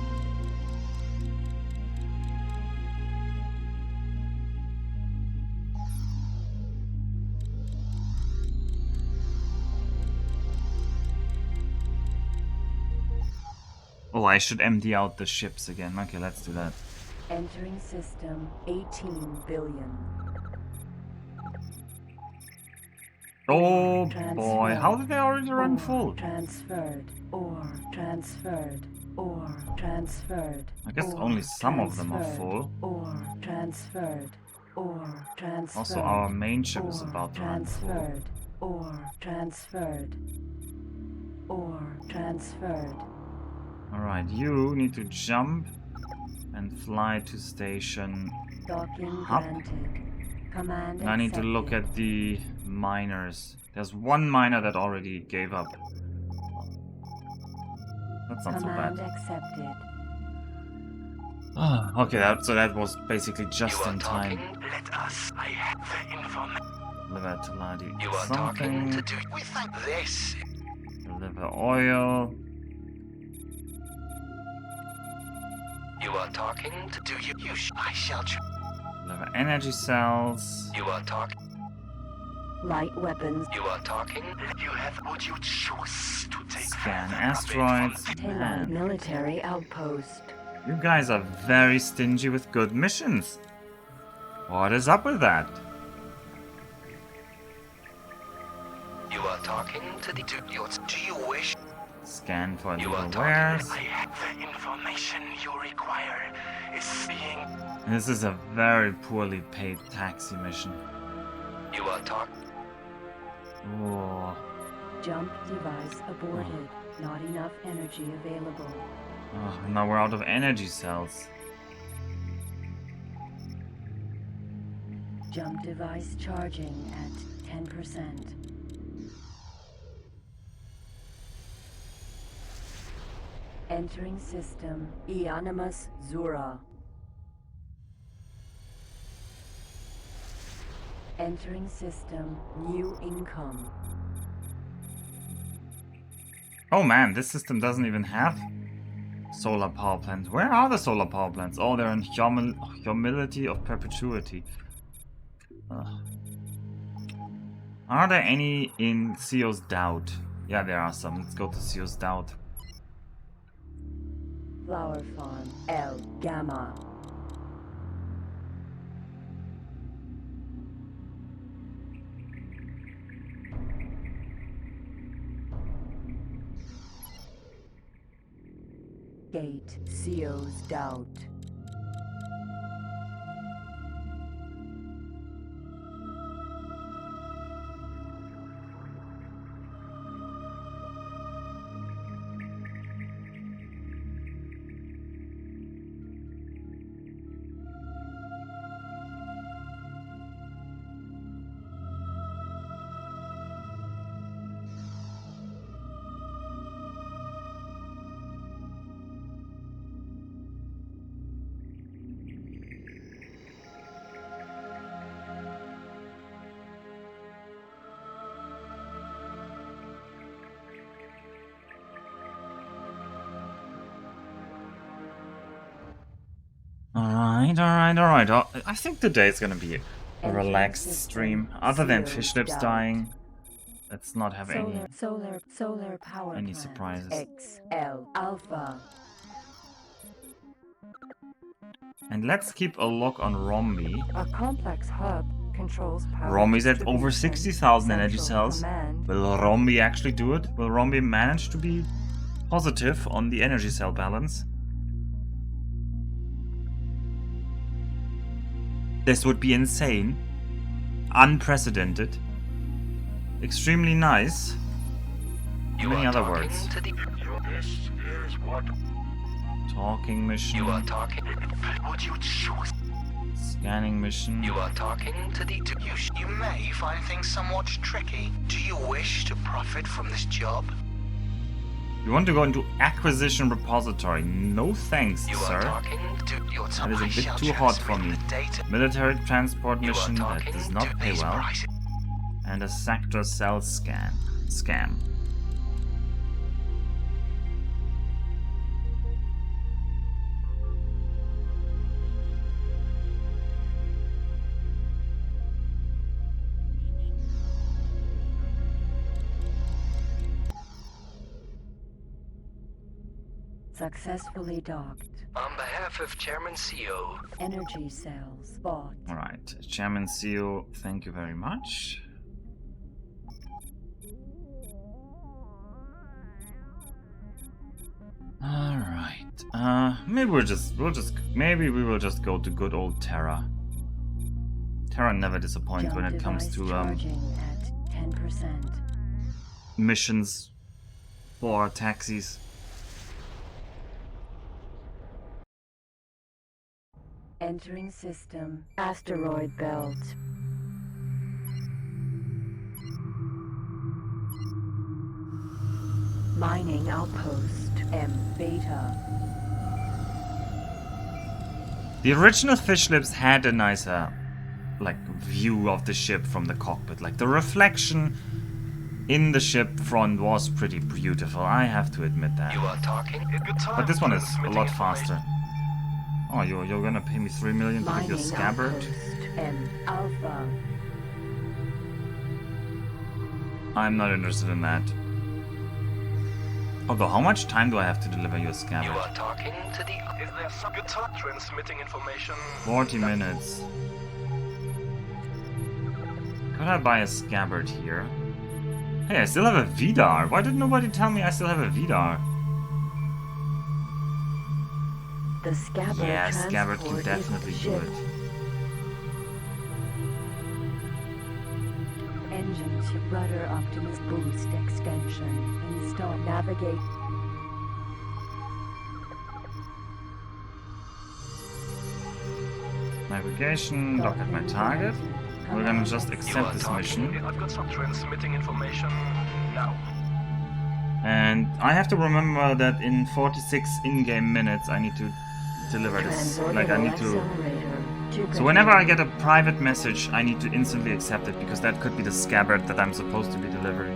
Oh, I should empty out the ships again. Okay, let's do that. Entering system 18 billion. Oh Transfer. boy, how did they already run Ore full? Transferred. Ore transferred. Ore transferred. I guess Ore only some of them are transferred. full. Ore transferred. Ore transferred. Also, our main ship is Ore about to run full. transferred. Ore transferred. Ore transferred. Alright, you need to jump and fly to station. Docking Hop. granted. Command And I need to look accepted. at the miners. There's one miner that already gave up. That's not so Command bad. accepted. Okay, so that was basically You just are in talking... time. Let us. I have the information. Deliver Taladi You are talking something. to... We think this. Deliver oil. You are talking to... Do you? I shall. Deliver energy cells. You are talking... Light weapons. You are talking... You have what you choose to take. Scan further asteroids. Terran Man, military outpost. you guys are very stingy with good missions. What is up with that? You are talking to the... Do you wish? Scan for You are illegal talking- wares. I have the information you require. Is being. This is a very poorly paid taxi mission. You are talking... Oh, Jump device aborted. Not enough energy available. now we're out of energy cells. Jump device charging at 10%. Entering system Eonimus Zura. Entering system new income. Oh man, this system doesn't even have solar power plants. Where are the solar power plants? Oh, they're in humility of perpetuity. Ugh. Are there any in CO's Doubt? Yeah, there are some. Let's go to CO's Doubt. Flower farm L Gamma. Gate CO's Doubt. Alright. I think today's gonna be A relaxed stream. Other than fish lips dying, let's not have Solar power any plant. surprises. XL Alpha. And let's keep a look on Romney. A complex hub controls power. Romney's at over distribution, 60,000 energy central cells. command. Will Romney actually do it? Will Romney manage to be positive on the energy cell balance? This would be insane. Unprecedented. Extremely nice. Many other words. This is what Talking mission. You are talking. would you choose? Scanning mission. You are talking to the. You may find things somewhat tricky. Do you wish to profit from this job? You want to go into acquisition repository? No thanks, You are sir. talking to. Your That is a I bit shall too hot transmit for me. the data. Military transport You are mission that talking does not to pay these well. prices. And a sector cell scam. Successfully docked. On behalf of Chairman CEO, Energy cells bought. Alright, Chairman CEO, thank you very much. Alright. Maybe maybe we will just go to good old Terra. Terra never disappoints when it comes to Charging at 10%. missions for taxis. Entering system. Asteroid belt. Mining outpost. M beta. The original fish lips had a nicer, like, view of the ship from the cockpit. Like, the reflection in the ship front was pretty beautiful, I have to admit that. you are talking. But this one is a lot faster. Oh, you're gonna pay me 3 million to get Mining your scabbard? outpost. M alpha. I'm not interested in that. Although, how much time do I have to deliver your You scabbard? are talking to the. Is there some guitar transmitting information? 40 minutes. Could I buy a scabbard here? Hey, I still have a VDAR. Why did nobody tell me I still have a VDAR? The scabbard Yeah, scabbard can transport definitely is do shipped. it. Engine to rudder Optimus boost extension. Install navigate. Navigation, look at my target. We're gonna just accept this mission. I've got some transmitting information now. And I have to remember that in 46 in-game minutes I need to deliver this. Like, I need to... So whenever I get a private message, I need to instantly accept it, because that could be the scabbard that I'm supposed to be delivering.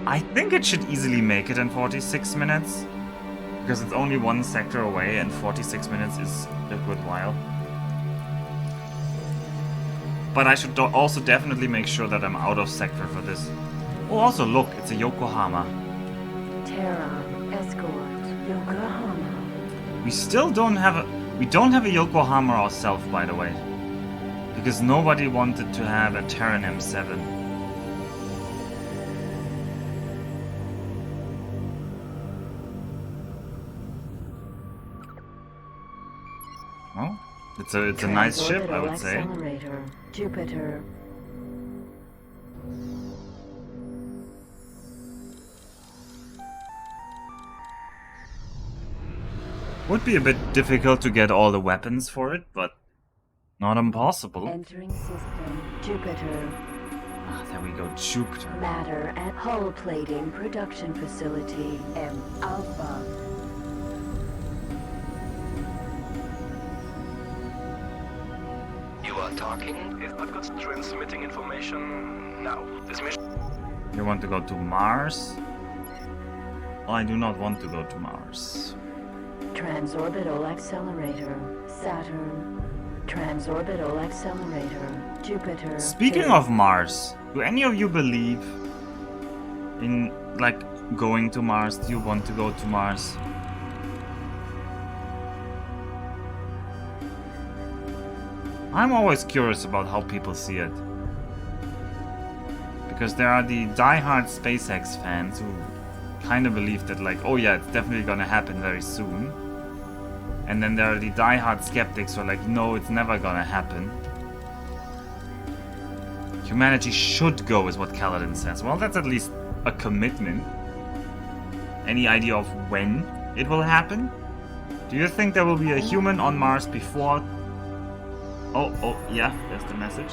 I think it should easily make it in 46 minutes, because it's only one sector away and 46 minutes is a good while. But I should also definitely make sure that I'm out of sector for this. Oh, also look, it's a Yokohama. Terran escort. Yokohama. We still don't have a... We don't have a Yokohama ourselves, by the way. Because nobody wanted to have a Terran M7. Well, it's a nice ship, I would say. Accelerator. Jupiter. Would be a bit difficult to get all the weapons for it, but not impossible. Entering system. Jupiter. Ah, there we go, Jupiter. Matter at hull plating production facility. M Alpha. You are talking. I've got transmitting information now. This mission. You want to go to Mars? I do not want to go to Mars. Transorbital accelerator. Saturn. Transorbital accelerator, Jupiter. Speaking 2. of Mars, do any of you believe in, like, going to Mars? Do you want to go to Mars? I'm always curious about how people see it. Because there are the die-hard SpaceX fans who kind of believe that, like, oh yeah, it's definitely gonna happen very soon. And then there are the die-hard skeptics who are like, no, it's never gonna happen. Humanity should go, is what Kaladin says. Well, that's at least a commitment. Any idea of when it will happen? Do you think there will be a human on Mars before... Oh, yeah, there's the message.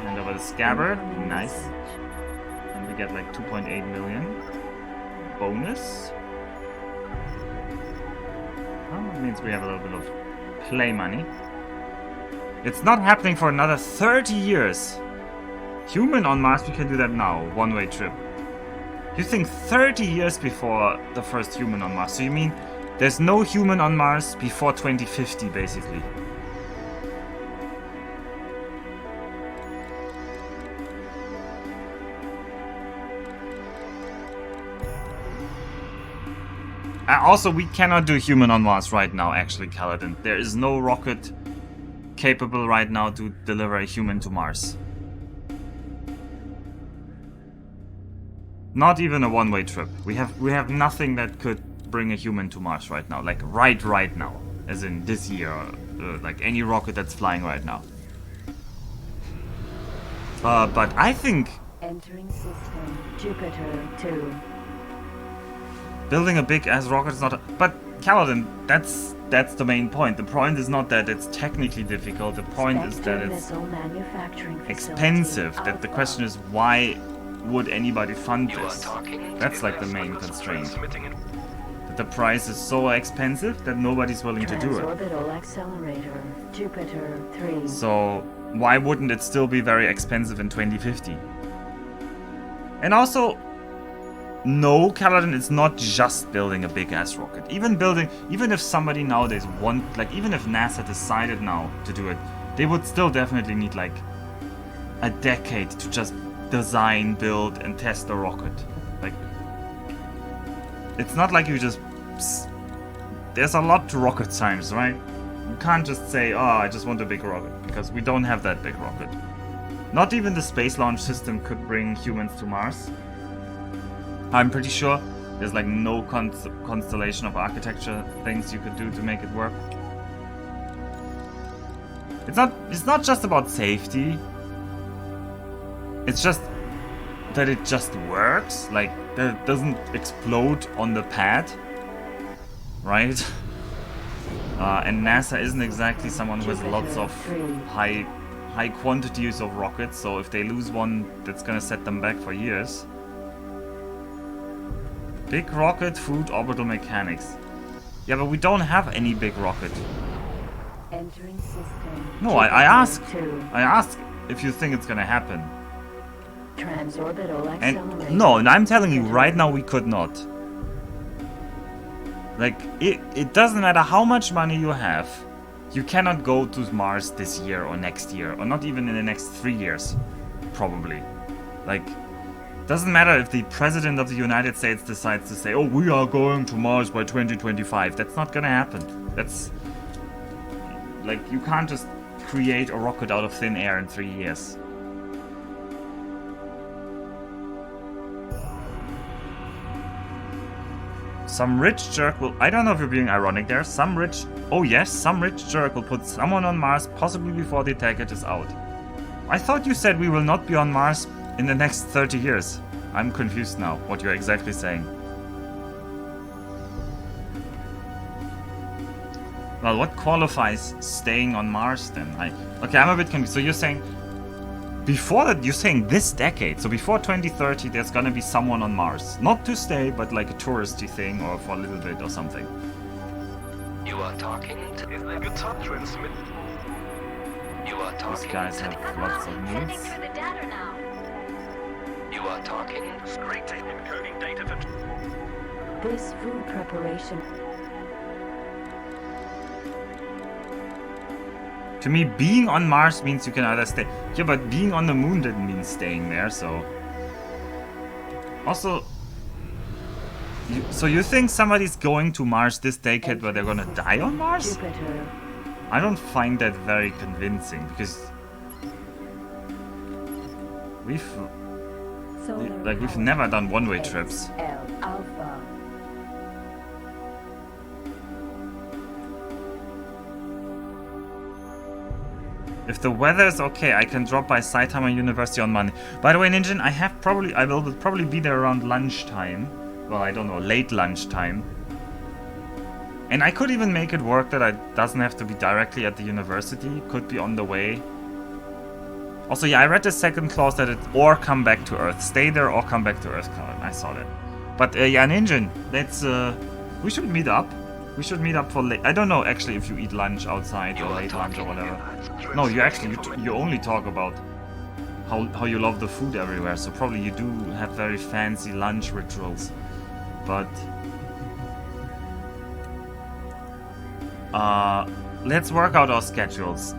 And over the scabbard, nice. And we get like 2.8 million. Bonus. Well, that means we have a little bit of play money. It's not happening for another 30 years. Human on Mars, we can do that now. One-way trip. You think 30 years before the first human on Mars. So you mean there's no human on Mars before 2050, basically. Also, we cannot do human on Mars right now, actually, Kaladin. There is no rocket capable right now to deliver a human to Mars. Not even a one-way trip. We have nothing that could bring a human to Mars right now. Like, right now. As in this year, or like any rocket that's flying right now. But I think... Entering system, Jupiter 2. Building a big-ass rocket is not a... But, Kaladin, that's the main point. The point is not that it's technically difficult. The point is that it's expensive. That the question is, why would anybody fund this? That's like the main constraint. That the price is so expensive that nobody's willing to do it. Transorbital accelerator, Jupiter 3. So, why wouldn't it still be very expensive in 2050? And also... No, Kaladin, it's not just building a big-ass rocket. Even if somebody nowadays even if NASA decided now to do it, they would still definitely need, like, a decade to just design, build, and test the rocket. Like, it's not like you just... There's a lot to rocket science, right? You can't just say, oh, I just want a big rocket, because we don't have that big rocket. Not even the space launch system could bring humans to Mars. I'm pretty sure there's like no constellation of architecture things you could do to make it work. It's not just about safety. It's just that it just works. Like, that it doesn't explode on the pad. Right? And NASA isn't exactly someone who has lots of high quantities of rockets, so if they lose one, that's gonna set them back for years. Big rocket, food, orbital mechanics. Yeah, but we don't have any big rocket. Entering system. No, I ask if you think it's gonna happen. Transorbital accelerator. And no, and I'm telling you right now we could not. Like, it doesn't matter how much money you have. You cannot go to Mars this year or next year, or not even in the next 3 years. Probably. Like, doesn't matter if the President of the United States decides to say, oh, we are going to Mars by 2025. That's not gonna happen. That's... Like, you can't just create a rocket out of thin air in 3 years. Some rich jerk will... I don't know if you're being ironic there. Some rich jerk will put someone on Mars possibly before the package is out. I thought you said we will not be on Mars in the next 30 years. I'm confused now, what you're exactly saying. Well, what qualifies staying on Mars then? Okay, I'm a bit confused. So you're saying, before that, you're saying this decade, so before 2030, there's gonna be someone on Mars. Not to stay, but like a touristy thing, or for a little bit or something. You are talking to... Is the guitar transmit? You are talking... These guys have lots of needs. Through the data now. You are talking... Straight tape encoding data for... This food preparation. To me, being on Mars means you can either stay... Yeah, but being on the moon didn't mean staying there, so... Also... So you think somebody's going to Mars this decade but they're gonna die on Mars? Jupiter. I don't find that very convincing, because... We've never done one-way trips. L Alpha. If the weather is okay, I can drop by Saitama University on Monday. By the way, Ninjin, I will probably be there around lunchtime. Well, I don't know, late lunchtime. And I could even make it work that it doesn't have to be directly at the university. Could be on the way. Also, yeah, I read the second clause that it or come back to Earth. Stay there or come back to Earth. I saw that. But yeah, Ninjin, let's we should meet up. We should meet up for late. I don't know actually if you eat lunch outside or late lunch or whatever. No, you actually you only talk about how you love the food everywhere. So probably you do have very fancy lunch rituals. But let's work out our schedules.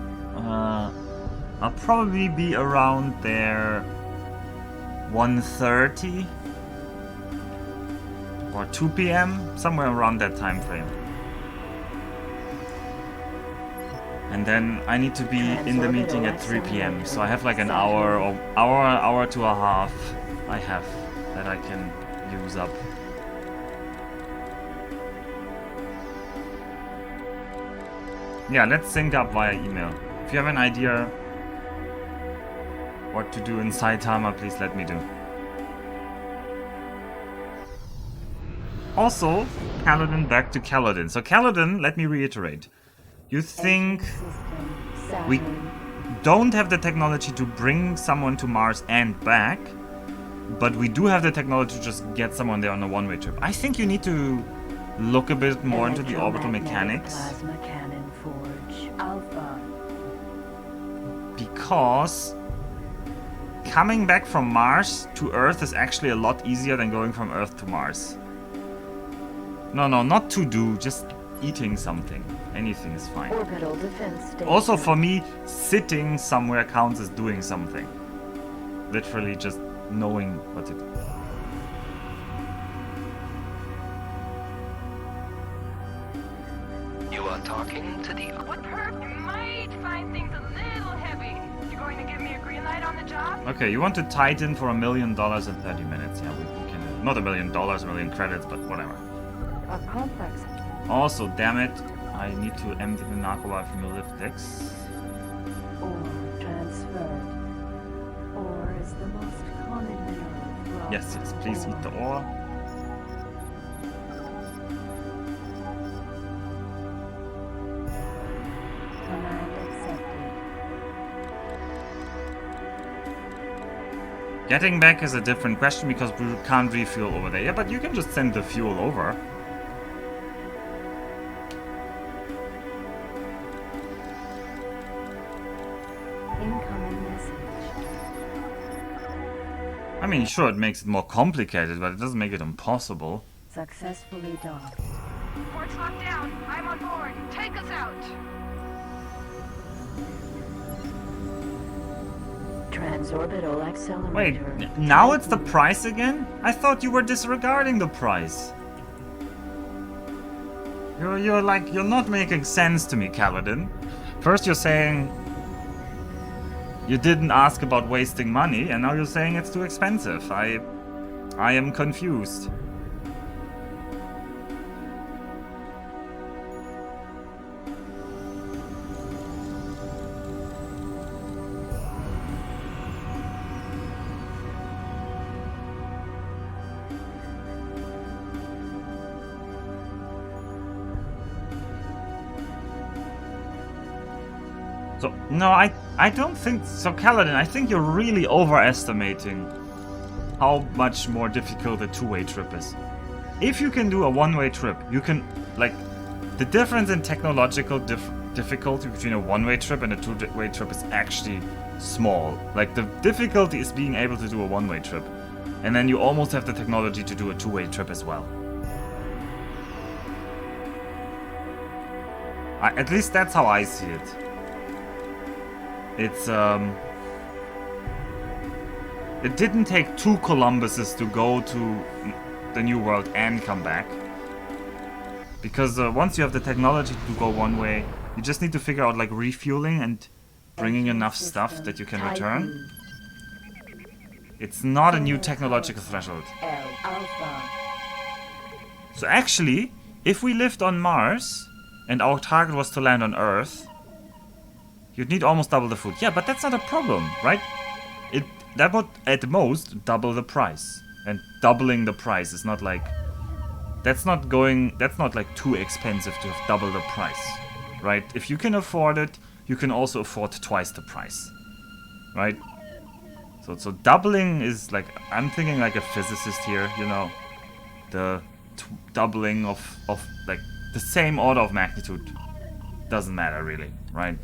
I'll probably be around there 1:30 or 2 p.m. somewhere around that time frame. And then I need to be in the meeting at 3 p.m. So I have like an hour or hour to a half I have that I can use up. Yeah, let's sync up via email. If you have an idea what to do in Saitama, please let me do. Also, Kaladin back to Kaladin. So Kaladin, let me reiterate. You think we don't have the technology to bring someone to Mars and back, but we do have the technology to just get someone there on a one-way trip. I think you need to look a bit more into the orbital mechanics. Plasma cannon forge Alpha. Because coming back from Mars to Earth is actually a lot easier than going from Earth to Mars. No, not to do, just eating something. Anything is fine. Orbital defense station. Also for me, sitting somewhere counts as doing something. Literally just knowing what to do. You are talking to the... What perk? You might find things a little heavy. You going to give me a green light on the job? Okay, you want to tighten for $1 million in 30 minutes. Yeah, we can... Not $1 million, $1 million credits, but whatever. A complex. Also, damn it, I need to empty the narco from the lift decks. Ore transferred. Ore is the most common mineral. Yes, please eat the ore. Command accepted. Getting back is a different question because we can't refuel over there. Yeah, but you can just send the fuel over. Incoming message. I mean, sure, it makes it more complicated, but it doesn't make it impossible. Successfully docked. Port's locked down. I'm on board. Take us out. Transorbital accelerator. Wait, now it's the price again? I thought you were disregarding the price. You're not making sense to me, Kaladin. First you're saying you didn't ask about wasting money, and now you're saying it's too expensive. I am confused. So, no, I don't think so, Kaladin. I think you're really overestimating how much more difficult a two-way trip is. If you can do a one-way trip, you can, like, the difference in technological difficulty between a one-way trip and a two-way trip is actually small. Like, the difficulty is being able to do a one-way trip, and then you almost have the technology to do a two-way trip as well. At least that's how I see it. It's it didn't take 2 Columbuses to go to the New World and come back. Because once you have the technology to go one way, you just need to figure out like refueling and bringing enough stuff that you can return. It's not a new technological threshold. So actually, if we lived on Mars and our target was to land on Earth, you'd need almost double the food. Yeah, but that's not a problem, right? That would at most double the price. And doubling the price is not like... That's not like too expensive to have double the price, right? If you can afford it, you can also afford twice the price, right? So doubling is like, I'm thinking like a physicist here, you know, the doubling of like the same order of magnitude doesn't matter really, right?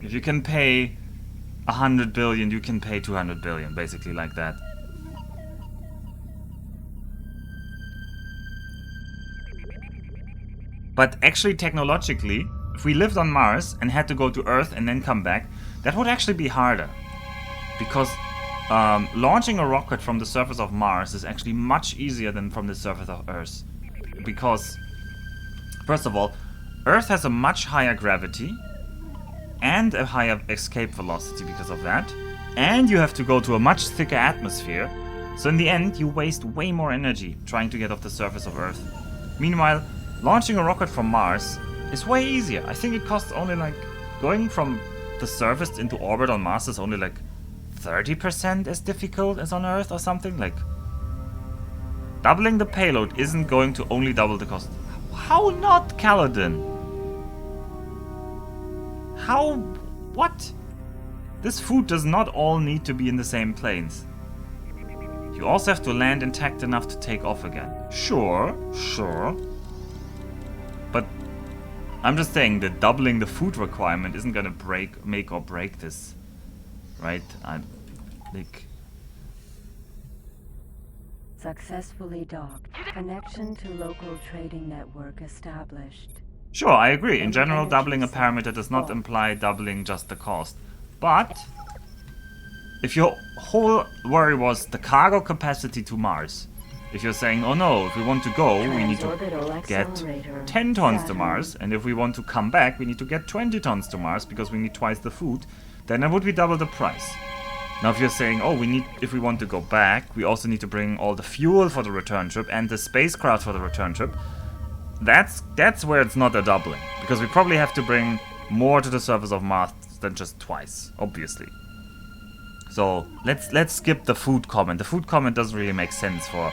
If you can pay 100 billion, you can pay 200 billion, basically like that. But actually, technologically, if we lived on Mars and had to go to Earth and then come back, that would actually be harder. Because launching a rocket from the surface of Mars is actually much easier than from the surface of Earth. Because, first of all, Earth has a much higher gravity and a higher escape velocity because of that. And you have to go to a much thicker atmosphere. So in the end, you waste way more energy trying to get off the surface of Earth. Meanwhile, launching a rocket from Mars is way easier. I think it costs only like... Going from the surface into orbit on Mars is only like 30% as difficult as on Earth or something. Like, doubling the payload isn't going to only double the cost. How not, Kaladin? How... What? This food does not all need to be in the same planes. You also have to land intact enough to take off again. Sure. But I'm just saying that doubling the food requirement isn't gonna make or break this, right? I'm like... Successfully docked. Connection to local trading network established. Sure, I agree. In general, doubling a parameter does not imply doubling just the cost. But if your whole worry was the cargo capacity to Mars, if you're saying, oh no, if we want to go, we need to get 10 tons to Mars, and if we want to come back, we need to get 20 tons to Mars because we need twice the food, then that would be double the price. Now if you're saying, oh, if we want to go back, we also need to bring all the fuel for the return trip and the spacecraft for the return trip, that's where it's not a doubling, because we probably have to bring more to the surface of Mars than just twice, obviously. So let's skip the food comment. The food comment doesn't really make sense for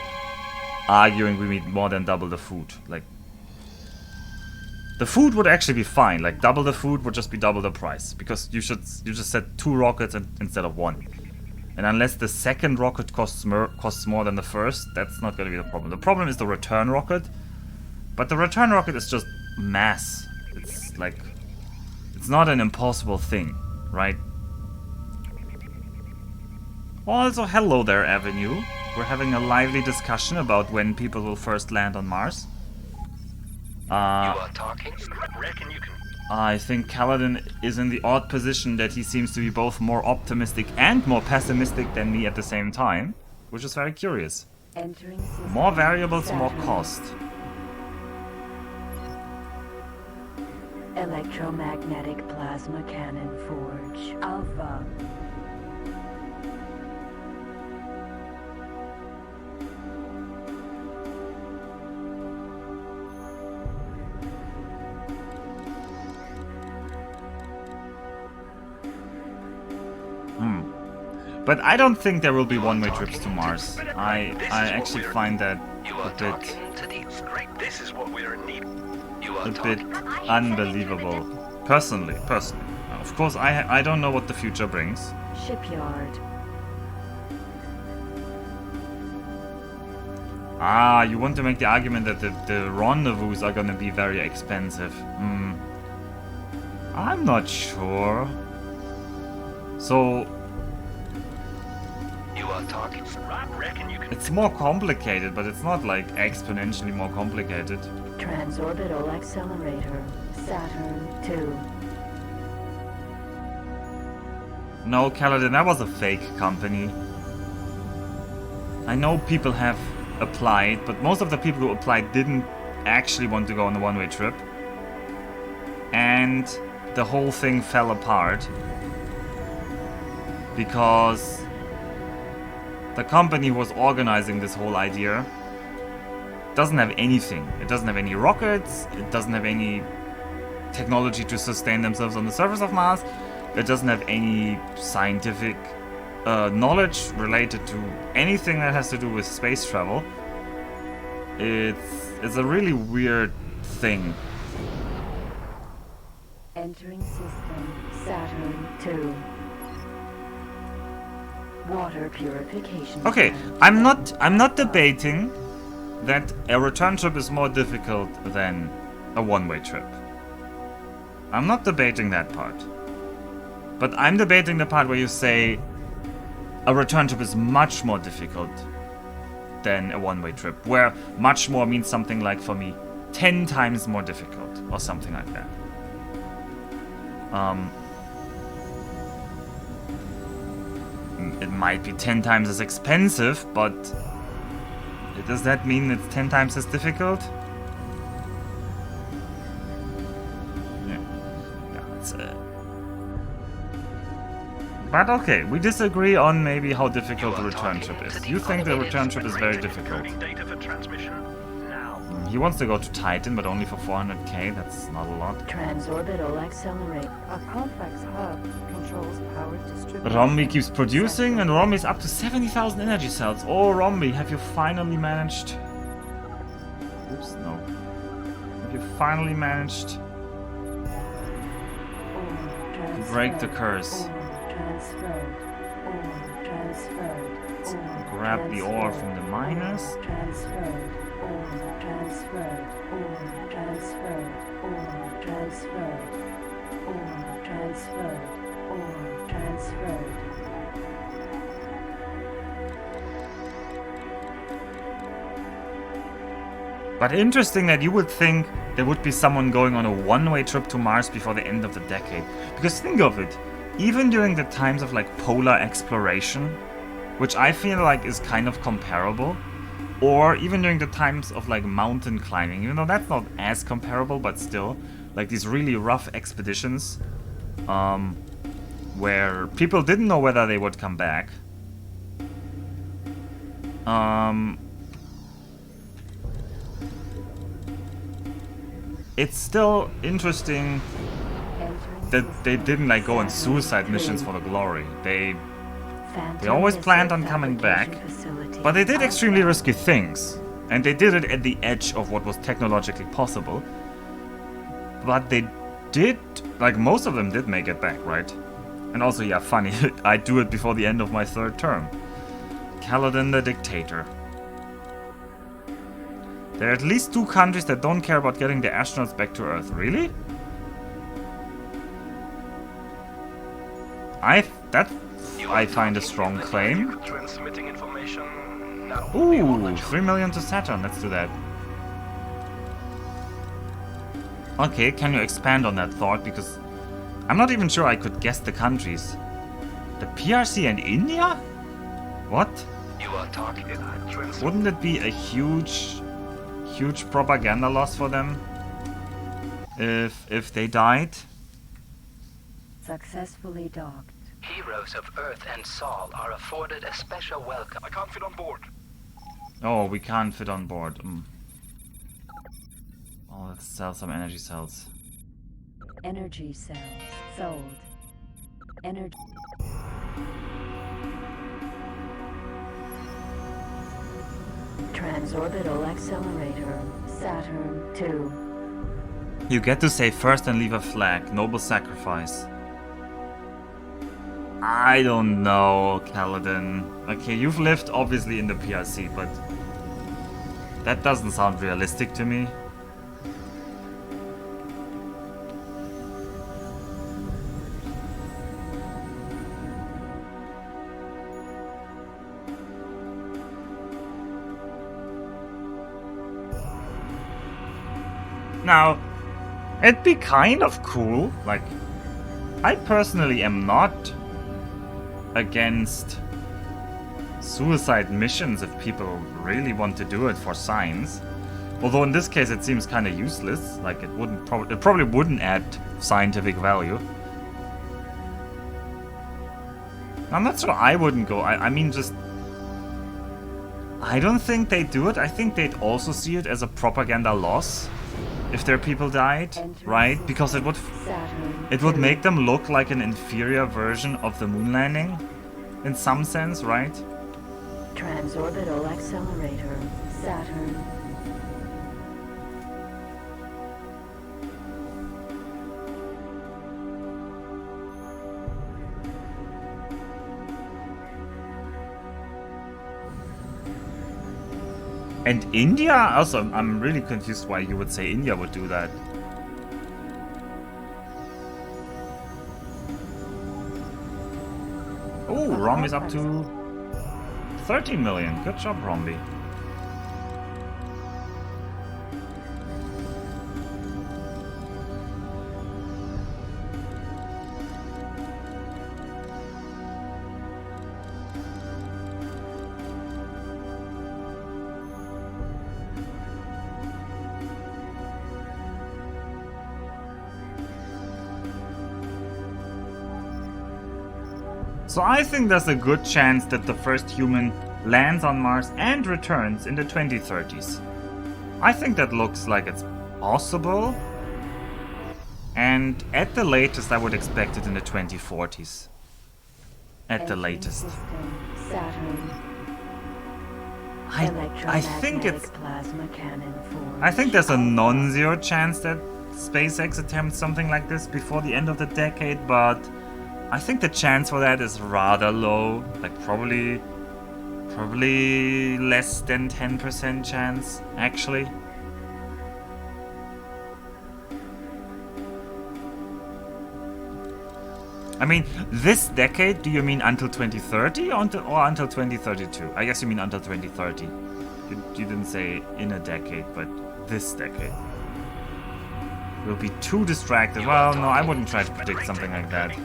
arguing we need more than double the food. Like, the food would actually be fine. Like, double the food would just be double the price, because you just said 2 rockets instead of 1. And unless the second rocket costs more than the first, that's not going to be the problem. The problem is the return rocket. But the return rocket is just mass. It's like, it's not an impossible thing, right? Also, hello there, Avenue. We're having a lively discussion about when people will first land on Mars. You are talking? Reckon you can. I think Kaladin is in the odd position that he seems to be both more optimistic and more pessimistic than me at the same time, which is very curious. More variables, more cost. Electromagnetic plasma cannon forge. Alpha. But I don't think there will be one-way trips to Mars. I actually find that This is what we're in need. a bit unbelievable. Personally. Of course, I don't know what the future brings. Shipyard. Ah, you want to make the argument that the rendezvous are gonna be very expensive. I'm not sure. So... You are talking. I reckon you can. It's more complicated, but it's not like exponentially more complicated. Transorbital accelerator. Saturn 2. No, Kaladin, that was a fake company. I know people have applied, but most of the people who applied didn't actually want to go on a one-way trip. And the whole thing fell apart because the company who was organizing this whole idea doesn't have anything. It doesn't have any rockets, it doesn't have any technology to sustain themselves on the surface of Mars, it doesn't have any scientific knowledge related to anything that has to do with space travel. It's a really weird thing. Entering system Saturn 2. Water purification. Okay, I'm not debating that a return trip is more difficult than a one-way trip. I'm not debating that part. But I'm debating the part where you say a return trip is much more difficult than a one-way trip, where much more means something like, for me, 10 times more difficult, or something like that. It might be 10 times as expensive, but does that mean it's 10 times as difficult? Yeah, it's but okay, we disagree on maybe how difficult the return trip is. You think the return trip is very difficult. Data for transmission now. He wants to go to Titan, but only for 400k. That's not a lot. Transorbital accelerate. A complex hub controls power distribution. Rombi keeps producing, and Rombi is up to 70,000 energy cells. Oh, Rombi, have you finally managed... Oops, no. Have you finally managed to break the curse? Grab the ore from the miners. But interesting that you would think there would be someone going on a one-way trip to Mars before the end of the decade. Because think of it, even during the times of like polar exploration, which I feel like is kind of comparable, or even during the times of like mountain climbing, even though that's not as comparable, but still, like these really rough expeditions, where people didn't know whether they would come back. It's still interesting that they didn't like go on suicide missions for the glory. They always planned on coming back, but they did extremely risky things, and they did it at the edge of what was technologically possible. But they did, like most of them did make it back, right? And also, yeah, funny, I do it before the end of my 3rd term. Kaladin the dictator. There are at least 2 countries that don't care about getting the astronauts back to Earth. Really? I find a strong claim. Transmitting information now. Ooh, 3 million to Saturn. Let's do that. Okay, can you expand on that thought? Because I'm not even sure I could guess the countries. The PRC and India? What? You are targeted. Wouldn't it be a huge propaganda loss for them if they died? Successfully docked. Heroes of Earth and Sol are afforded a special welcome. I can't fit on board. Oh, we can't fit on board. Oh, let's sell some energy cells. Energy cells sold. Energy. Transorbital accelerator Saturn 2. You get to say first and leave a flag. Noble sacrifice. I don't know, Kaladin. Okay, you've lived obviously in the PRC, but that doesn't sound realistic to me. Now, it'd be kind of cool, like, I personally am not against suicide missions if people really want to do it for science. Although in this case it seems kind of useless. Like it probably wouldn't add scientific value. I'm not sure I wouldn't go. I mean, just... I don't think they'd do it. I think they'd also see it as a propaganda loss if their people died, right? Because it would make them look like an inferior version of the moon landing, in some sense, right? Transorbital accelerator, Saturn. And India? Also, I'm really confused why you would say India would do that. Oh, Rombi's up to 13 million. Good job, Rombi. So I think there's a good chance that the first human lands on Mars and returns in the 2030s. I think that looks like it's possible. And at the latest, I would expect it in the 2040s. At the latest. I think it's... I think there's a non-zero chance that SpaceX attempts something like this before the end of the decade, but I think the chance for that is rather low. Like probably less than 10% chance, actually. I mean, this decade, do you mean until 2030 or until 2032? I guess you mean until 2030. You didn't say in a decade, but this decade. We'll be too distracted. Well, no, I wouldn't try to predict something like that.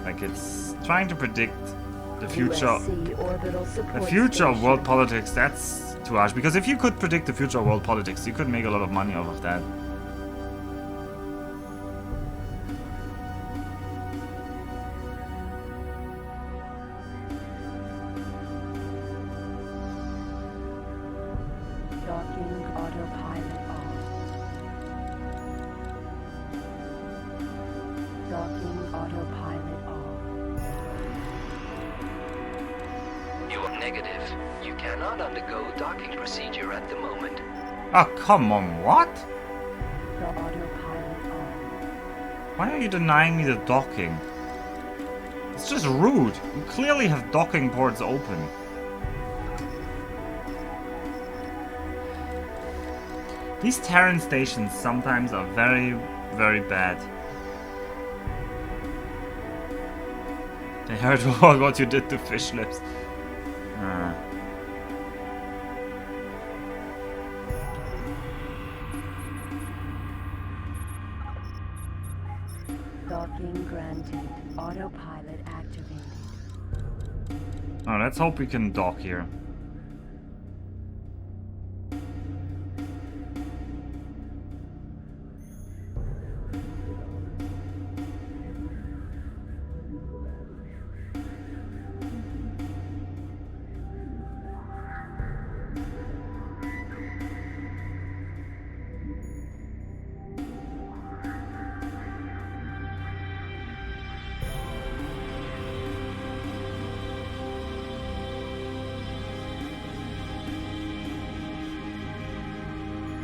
Like, it's trying to predict the future of world politics. That's too harsh. Because if you could predict the future of world politics, you could make a lot of money off of that. Docking autopilot off. Docking autopilot off. You are negative. You cannot undergo docking procedure at the moment. Oh, come on, what? The autopilot on. Why are you denying me the docking? It's just rude. You clearly have docking ports open. These Terran stations sometimes are very, very bad. They heard what you did to fish lips. Docking granted. Autopilot activated. Oh, let's hope we can dock here.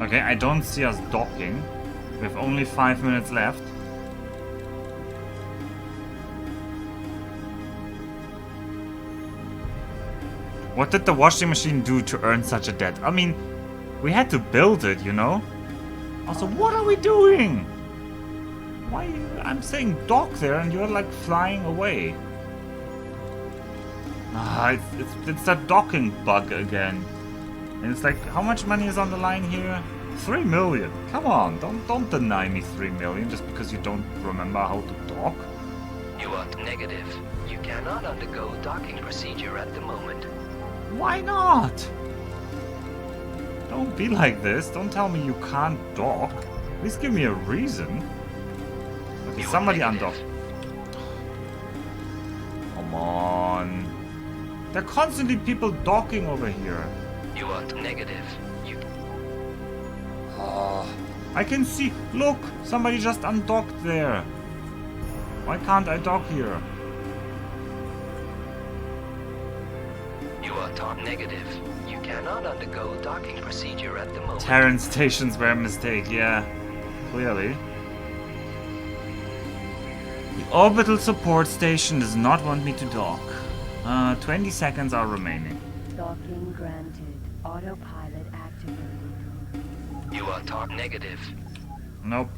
Okay, I don't see us docking. We have only 5 minutes left. What did the washing machine do to earn such a debt? I mean, we had to build it, you know? Also, what are we doing? Why? I'm saying dock there and you're like flying away. Ah, it's that docking bug again. And it's like, how much money is on the line here? 3 million. Come on, don't deny me 3 million just because you don't remember how to dock. You are negative. You cannot undergo docking procedure at the moment. Why not? Don't be like this. Don't tell me you can't dock. At least give me a reason. Okay, You are somebody negative. undock. Come on. There are constantly people docking over here. You are negative. You I can see. Look, somebody just undocked there. Why can't I dock here? You are negative. You cannot undergo docking procedure at the moment. Terran stations were a mistake, yeah. Clearly. The orbital support station does not want me to dock. 20 seconds are remaining. Docking granted. Autopilot activated. You are negative. Nope.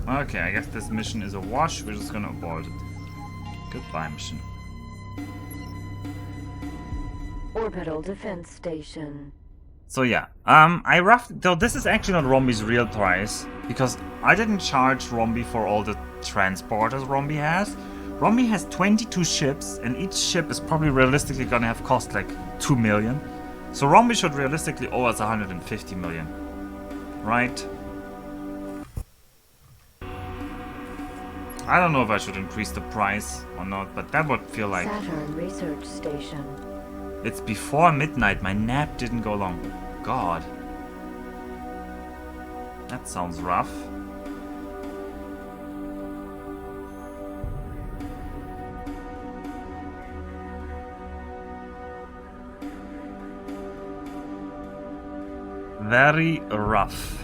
Okay, I guess this mission is a wash. We're just gonna abort it. Goodbye, mission. Orbital defense station. So yeah, though this is actually not Rombi's real price, because I didn't charge Rombi for all the transporters Rombi has. Rombi has 22 ships, and each ship is probably realistically gonna have cost like 2 million. So Rombi should realistically owe us 150 million. Right? I don't know if I should increase the price or not, but that would feel like... Saturn research station. It's before midnight. My nap didn't go long. God. That sounds rough. Very rough.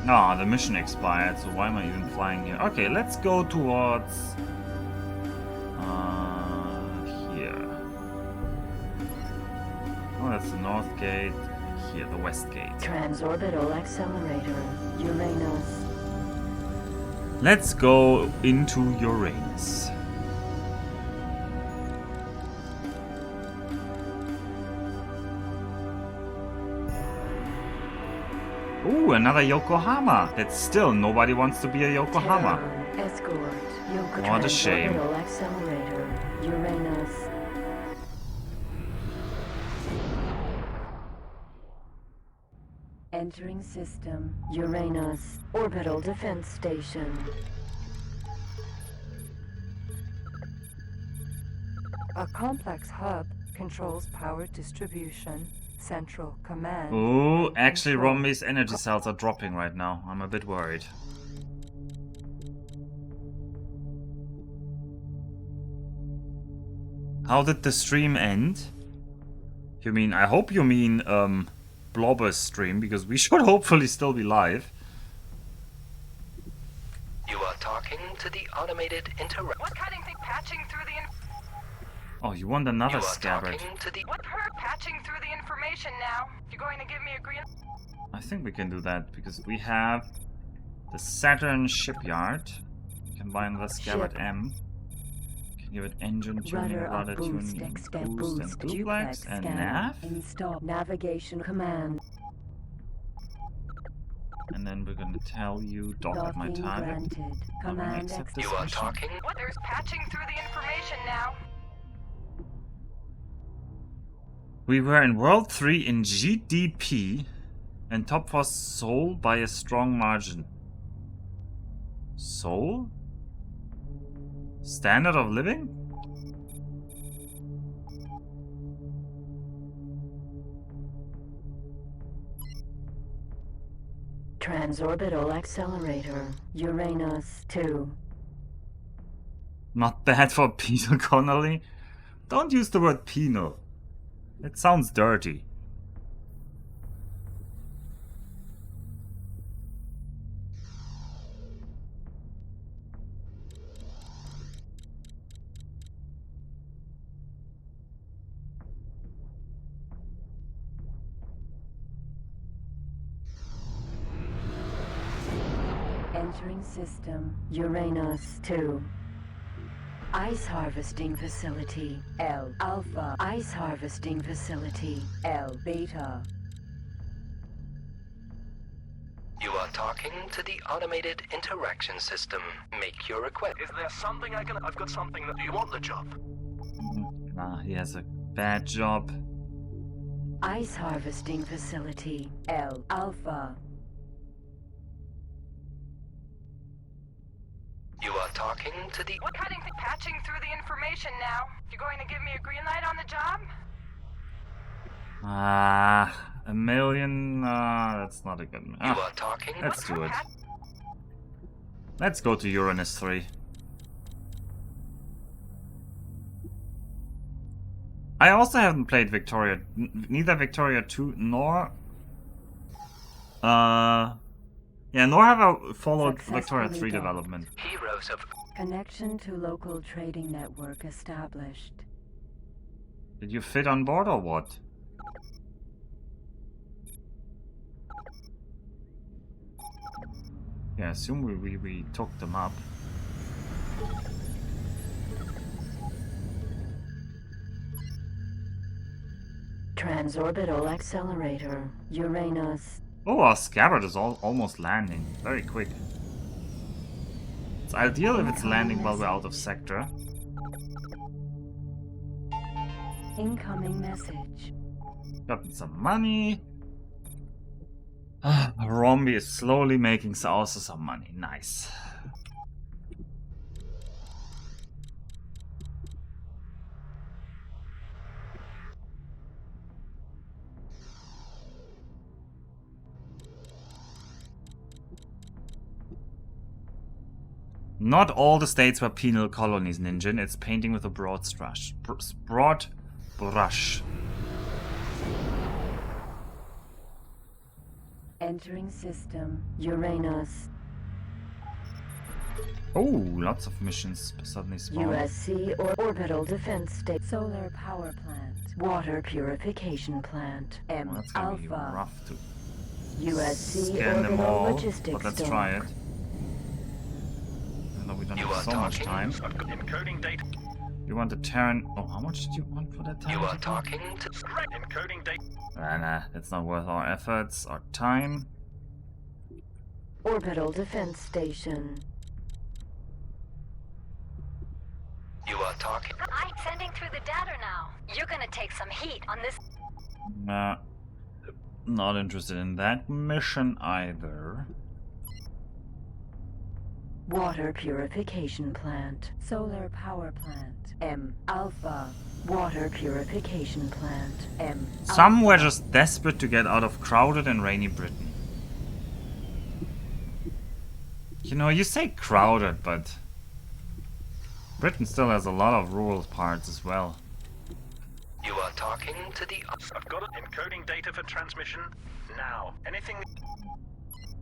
Ah, the mission expired, so why am I even flying here? Okay, let's go towards... here. Oh, that's the north gate. Here, the west gate. Transorbital accelerator. Uranus. Let's go into Uranus. Ooh, another Yokohama. That's still nobody wants to be a Yokohama. Terran escort. What a shame. Transorbital accelerator. Uranus. Entering system. Uranus. Orbital defense station. A complex hub controls power distribution, central command. Ooh, and actually control. Rombi's energy cells are dropping right now. I'm a bit worried. How did the stream end? You mean, I hope you mean, Blobber's stream, because we should hopefully still be live. You are talking to the automated interrupt. What cutting thing patching through the Oh, you want another You are scabbard? talking to the what per patching through the information now? You're going to give me a green I think we can do that, because we have the Saturn shipyard. We can buy another scabbard Ship. M. Can give it engine tuning, Rudder rudder up boost, tuning, extend boost, boost, and duplex, duplex and scan. nav. Install navigation command. And then we're gonna tell you dock at my Docking target. granted. I'm gonna Command accept You this are mission. talking. what there's patching through the information now. We were in World 3 in GDP and top was Seoul by a strong margin. Seoul? Standard of living? Transorbital accelerator. Uranus 2. Not bad for penal, Connolly. Don't use the word penal. It sounds dirty. Entering system. Uranus 2. Ice harvesting facility. L Alpha. Ice harvesting facility. L Beta. You are talking to the automated interaction system. Make your request. Is there something I can... I've got something that... Do you want the job? Nah, he has a bad job. Ice harvesting facility. L Alpha. You are talking to the... We're patching through the information now. You going to give me a green light on the job? $1 million? That's not a good... You are talking... Let's do it. Let's go to Uranus 3. I also haven't played Victoria... neither Victoria 2 nor... yeah, nor have I followed Victoria 3 development. Heroes of... Connection to local trading network established. Did you fit on board or what? Yeah, I assume we took them up. Transorbital accelerator. Uranus. Oh, our scabbard is almost landing. Very quick. It's ideal if it's landing while we're out of sector. Incoming message. Gotten some money. Rombi is slowly making also some money. Nice. Not all the states were penal colonies, Ninjin. It's painting with a broad brush. Broad brush. Entering system. Uranus. Oh, lots of missions suddenly spawn. USC or orbital defense state. Solar power plant. Water purification plant. M Well, that's gonna be Alpha. rough to USC scan them orbital all, logistics but let's dome. try it. Even though we don't You have are so much talking. time. I've got encoding data. You want the Terran... Oh, how much did you want for that Terran? You are talking to... Encoding data. Nah, it's not worth our efforts, our time. Orbital defense station. You are talking... I'm sending through the data now. You're gonna take some heat on this. Nah, not interested in that mission either. Water purification plant. Solar power plant. M Alpha. Water purification plant. M Some Alpha. were just desperate to get out of crowded and rainy Britain. You know, you say crowded, but Britain still has a lot of rural parts as well. You are talking to the... I've got encoding data for transmission now. Anything...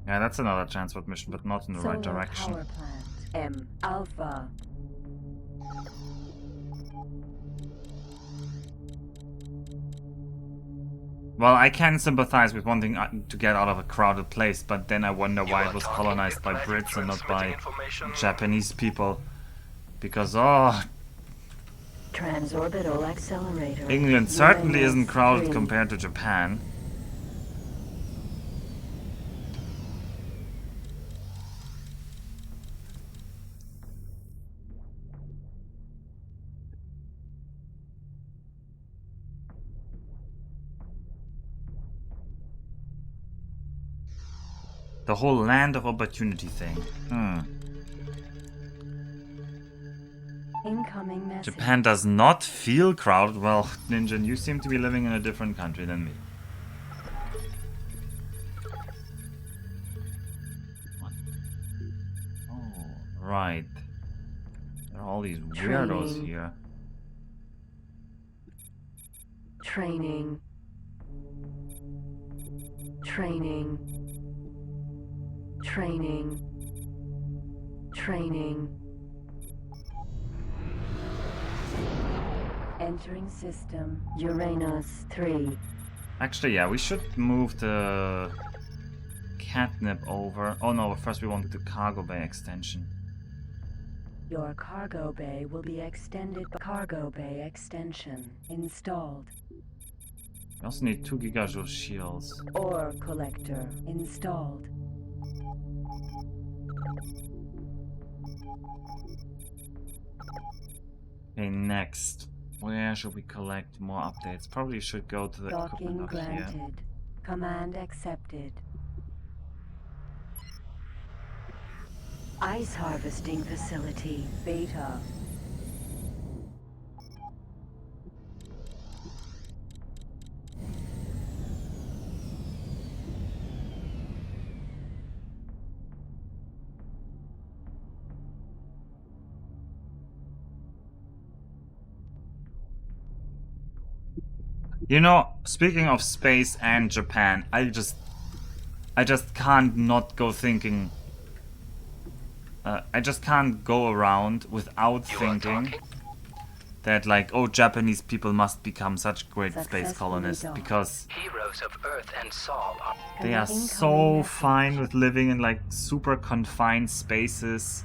Yeah, that's another transport mission, but not in the right Solar direction. power plant. M Alpha. Well, I can sympathize with wanting to get out of a crowded place, but then I wonder why it was colonized by Brits and not by Japanese people. Because, oh, Transorbital accelerator. England certainly Uranus isn't crowded 3. compared to Japan. The whole land of opportunity thing. Incoming message. Japan does not feel crowded. Well, Ninja, you seem to be living in a different country than me. What? Oh, right. There are all these weirdos Training. here. Training. Training. Training. Training. Entering system. Uranus 3. Actually, yeah, we should move the catnip over. Oh no, first we want the cargo bay extension. Your cargo bay will be extended by cargo bay extension installed. We also need 2 gigajoule shields. Ore collector installed. Okay, next. Where should we collect more updates? Probably should go to the Docking equipment up here. granted. Command accepted. Ice harvesting facility beta. You know, speaking of space and Japan, I just can't not go thinking. I just can't go around without thinking that, like, oh, Japanese people must become such great space colonists because Heroes of Earth and Sol are they are so fine with living in like super confined spaces,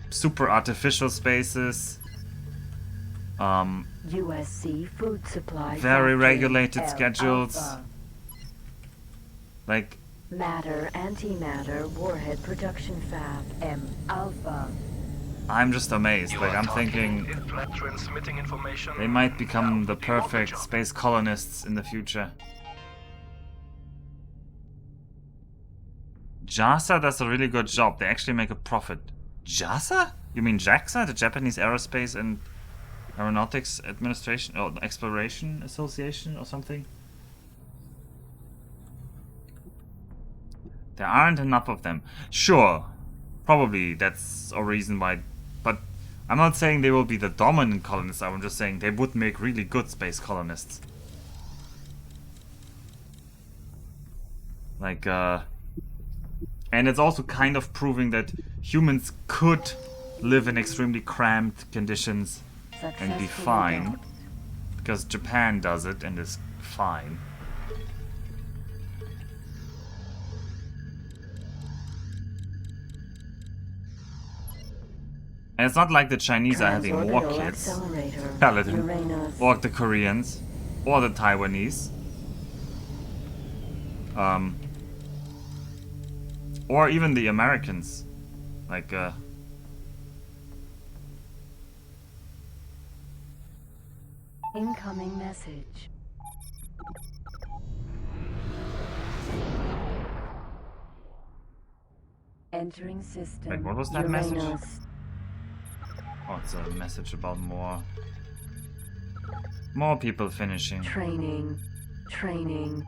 super artificial spaces. USC food supply. Very factory, regulated L schedules. Alpha. Like matter antimatter warhead production fab M Alpha. I'm just amazed. Like, I'm thinking If flat transmitting information. they might become now, the you want perfect job. space colonists in the future. JAXA does a really good job. They actually make a profit. JAXA? You mean JAXA? The Japanese Aerospace and Aeronautics Administration or Exploration Association or something? There aren't enough of them. Sure, probably that's a reason why, but I'm not saying they will be the dominant colonists. I'm just saying they would make really good space colonists. Like, and it's also kind of proving that humans could live in extremely cramped conditions and be fine. Because Japan does it and is fine. And it's not like the Chinese are having more Transorbital kids. accelerator, Paladin. Uranus. Or the Koreans. Or the Taiwanese. Or even the Americans. Like, Incoming message. Entering system. Wait, what was that message? Uranus. oh, it's a message about more people finishing. Training. Training.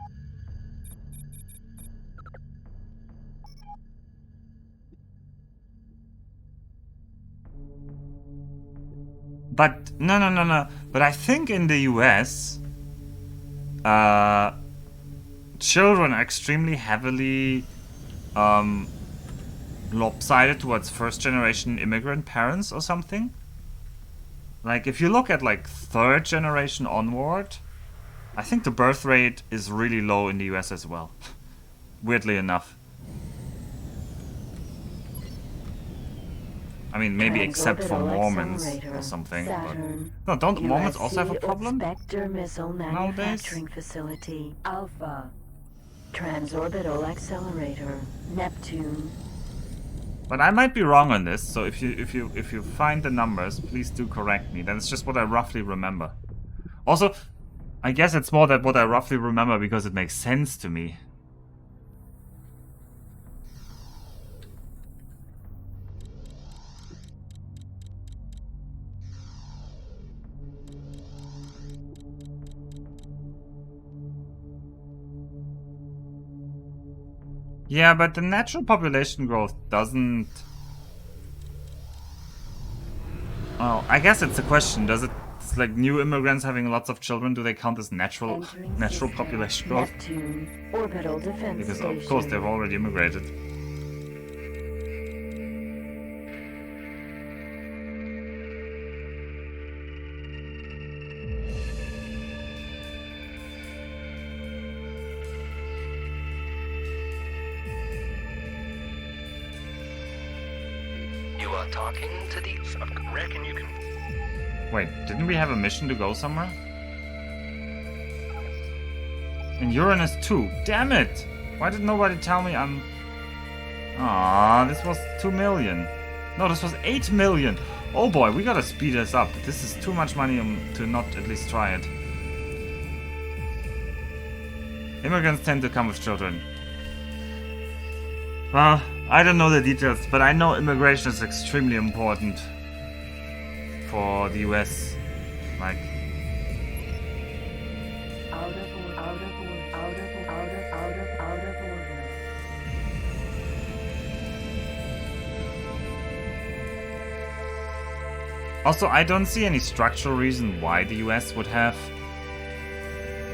But no. But I think in the US, children are extremely heavily lopsided towards first generation immigrant parents or something. Like, if you look at like third generation onward, I think the birth rate is really low in the US as well. Weirdly enough. I mean, maybe except for Transorbital Mormons accelerator, or something. Saturn. But no, don't Mormons also have a USC problem? Spectre missile nowadays? manufacturing facility. Alpha. Transorbital accelerator. Neptune. But I might be wrong on this, so if you find the numbers, please do correct me. That's just what I roughly remember. Also, I guess it's more that what I roughly remember because it makes sense to me. Yeah, but the natural population growth doesn't... Well, I guess it's a question. Does it... It's like new immigrants having lots of children, do they count as natural Entering population growth? Neptune. Orbital defense Because station. of course they've already immigrated. You are talking to the... I reckon you can... Wait, didn't we have a mission to go somewhere? And Uranus too. Damn it! Why did nobody tell me I'm... Ah, this was 2 million. No, this was 8 million. Oh boy, we gotta speed this up. This is too much money to not at least try it. Immigrants tend to come with children. Well, I don't know the details, but I know immigration is extremely important for the US. Like... Out of order, out of order, out of order, out of order. Also, I don't see any structural reason why the US would have,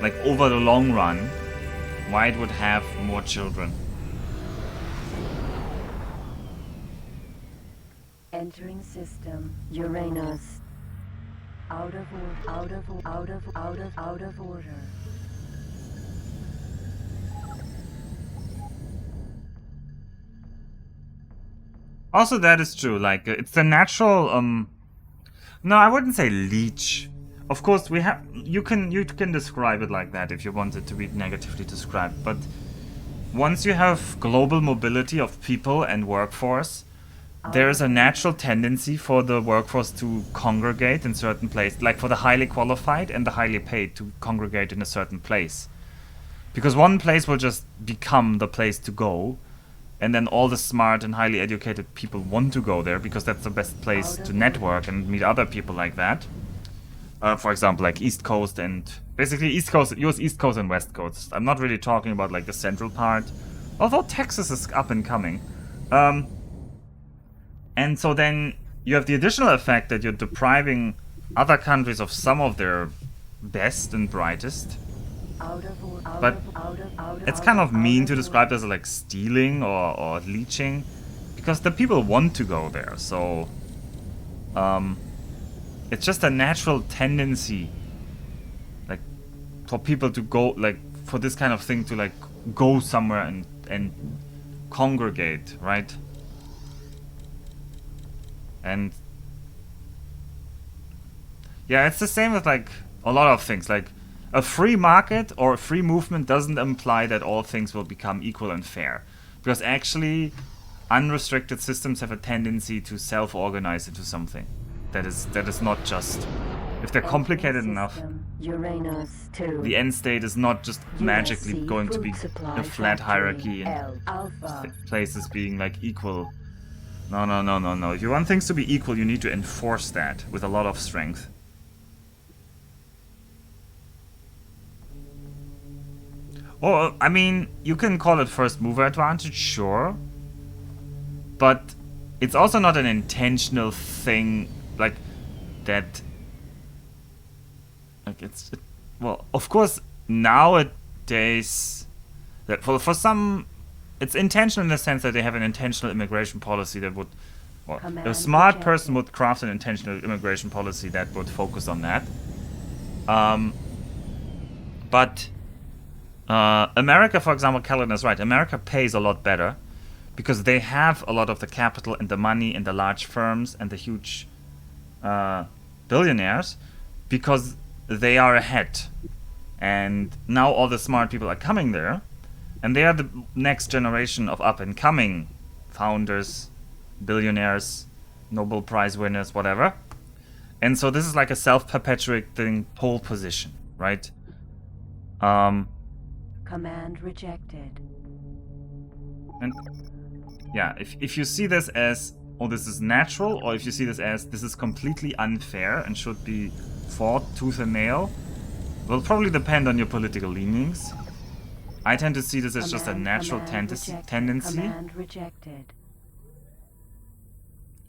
like, over the long run, why it would have more children. Entering system. Uranus. Out of order, out of order. Also, that is true. Like, it's the natural, no, I wouldn't say leech. Of course, we have, you can describe it like that if you want it to be negatively described, but once you have global mobility of people and workforce, there is a natural tendency for the workforce to congregate in certain places, like for the highly qualified and the highly paid to congregate in a certain place. Because one place will just become the place to go, and then all the smart and highly educated people want to go there because that's the best place to network and meet other people like that. For example, like East Coast and basically East Coast, US East Coast and West Coast. I'm not really talking about like the central part, although Texas is up and coming. And so then you have the additional effect that you're depriving other countries of some of their best and brightest. But it's kind of mean to describe it as like stealing or leeching, because the people want to go there. So it's just a natural tendency, like for people to go, like for this kind of thing to like go somewhere and congregate, right? And yeah, it's the same with like a lot of things. Like a free market or a free movement doesn't imply that all things will become equal and fair, because actually unrestricted systems have a tendency to self-organize into something that is not just, if they're complicated enough, Uranus 2. the end state is not just magically going to be a flat hierarchy and places being like equal. No. If you want things to be equal, you need to enforce that with a lot of strength. Or, I mean, you can call it first mover advantage, sure. But it's also not an intentional thing, like, that... Like, well, of course, nowadays... That for some... It's intentional in the sense that they have an intentional immigration policy that would... Well, a smart person would craft an intentional immigration policy that would focus on that. But America, for example, Callan is right. America pays a lot better because they have a lot of the capital and the money and the large firms and the huge billionaires, because they are ahead. And now all the smart people are coming there. And they are the next generation of up-and-coming founders, billionaires, Nobel Prize winners, whatever. And so this is like a self-perpetuating pole position, right? Command rejected. And yeah, if you see this as, oh, this is natural, or if you see this as, this is completely unfair and should be fought tooth and nail, will probably depend on your political leanings. I tend to see this as just a natural tendency. Command rejected.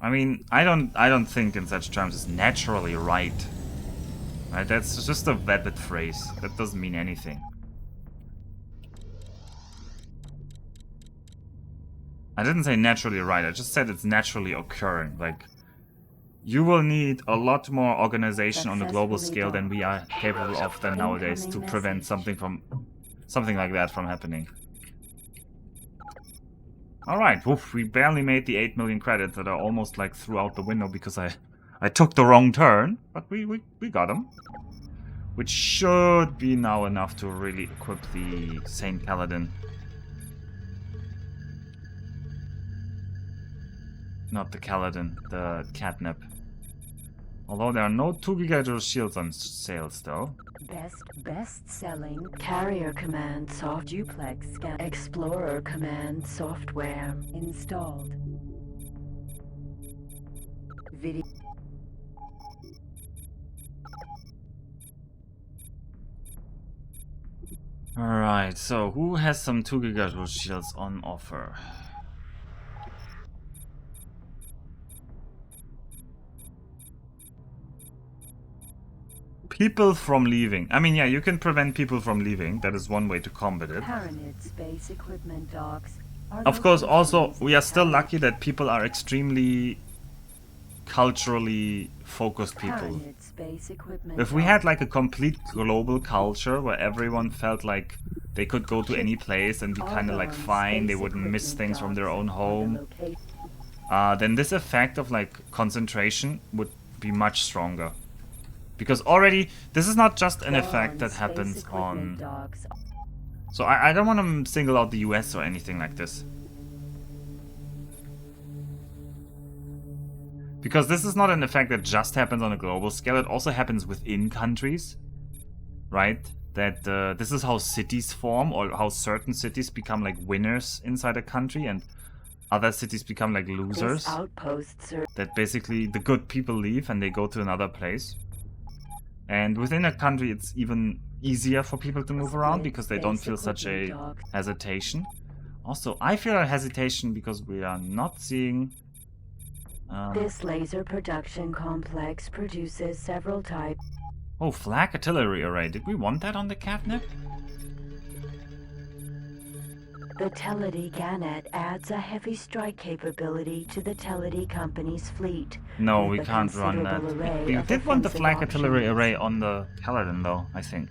I mean, I don't think in such terms as naturally right. Right? That's just a vapid phrase. That doesn't mean anything. I didn't say naturally right. I just said it's naturally occurring. Like, you will need a lot more organization on a global scale than we are capable of than nowadays to prevent something like that from happening. Alright, woof, we barely made the 8 million credits that are almost like threw out the window because I took the wrong turn, but we got them. Which should be now enough to really equip the Saint Paladin. Not the Kaladin, the Catnip. Although there are no 2 gigajoule shields on sale still. Best-selling Carrier Command Soft Duplex Scan Explorer Command software installed. Video. Alright, so who has some 2 gigajoule shields on offer? People from leaving. I mean, yeah, you can prevent people from leaving. That is one way to combat it. Paranid space equipment docks are Of course, also, located we are still lucky that people are extremely culturally focused people. Paranid space equipment If we had like a complete global culture where everyone felt like they could go to any place and be kind of like fine, they wouldn't miss things from their own home, then this effect of like concentration would be much stronger. Because already, this is not just an effect that happens on... So I don't want to single out the US or anything like this. Because this is not an effect that just happens on a global scale, it also happens within countries. Right? That this is how cities form, or how certain cities become like winners inside a country and other cities become like losers. That basically the good people leave and they go to another place. And within a country it's even easier for people to move around because they don't feel such a hesitation. Also, I feel a hesitation because we are not seeing... This laser production complex produces several types. Oh, flag artillery array. Did we want that on the catnip? The Teledy Gannet adds a heavy strike capability to the Teledy Company's fleet. No, we can't run that. We did want the flag artillery array on the Paladin though, I think.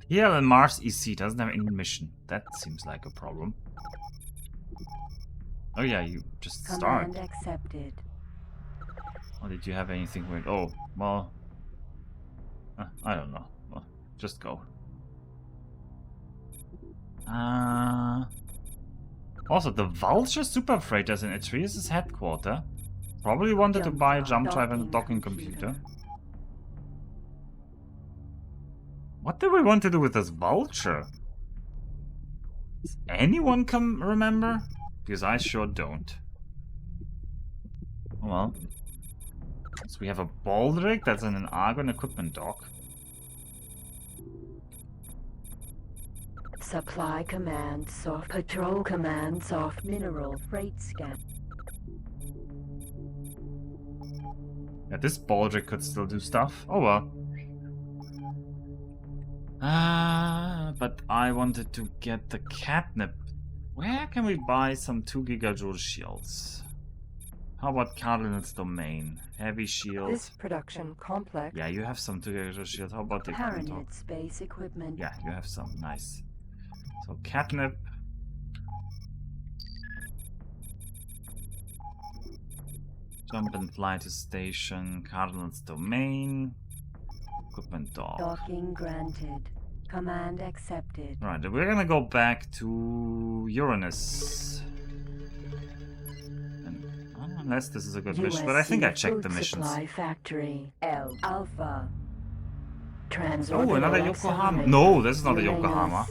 Here on Mars EC doesn't have any mission. That seems like a problem. Oh yeah, you just start. Command accepted. Or did you have anything weird? Oh, well... I don't know. Well, just go. Also, the Vulture Super Freighters in Atreus' headquarters. Probably wanted to buy a jump drive and a docking computer. What do we want to do with this Vulture? Does anyone come remember? Because I sure don't. Well. So we have a Baldric that's in an Argon equipment dock. Supply command soft, patrol command soft, mineral freight scan. Yeah, this Baldric could still do stuff. Oh well. But I wanted to get the catnip. Where can we buy some 2 gigajoule shields? How about Cardinal's Domain? Heavy shields. This production complex. Yeah, you have some 2 gigajoule shields. How about the Paranid space equipment. Yeah, you have some. Nice. So catnip. Jump and fly to station. Cardinal's Domain. Equipment dock. Docking granted. Command accepted. Right, we're gonna go back to Uranus. And, unless this is a good mission, but I think I checked the missions. Supply factory. L Alpha. Oh, another Yokohama. No, this is not a Yokohama.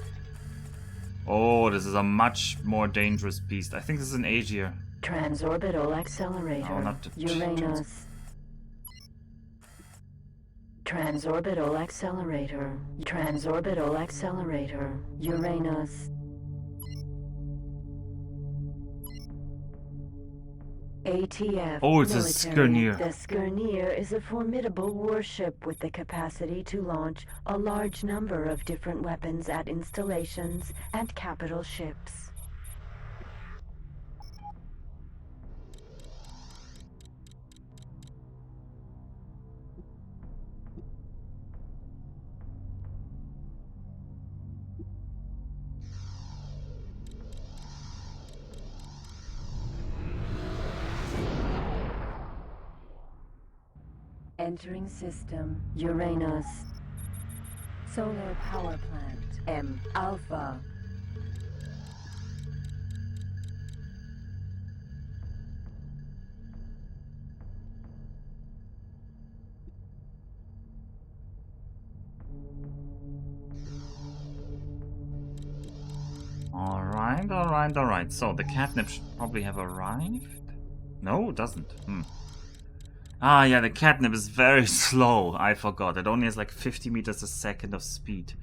Oh, this is a much more dangerous beast. I think this is an Aegir. Transorbital accelerator. No, not the Uranus. Transorbital accelerator. Transorbital accelerator. Uranus. ATF Oh, it's a military. Skirnir. The Skirnir is a formidable warship with the capacity to launch a large number of different weapons at installations and capital ships. Entering system. Uranus. Solar power plant. M. Alpha. Alright. So the catnip should probably have arrived? No, it doesn't. Ah, yeah, the catnip is very slow. I forgot. It only has like 50 meters a second of speed.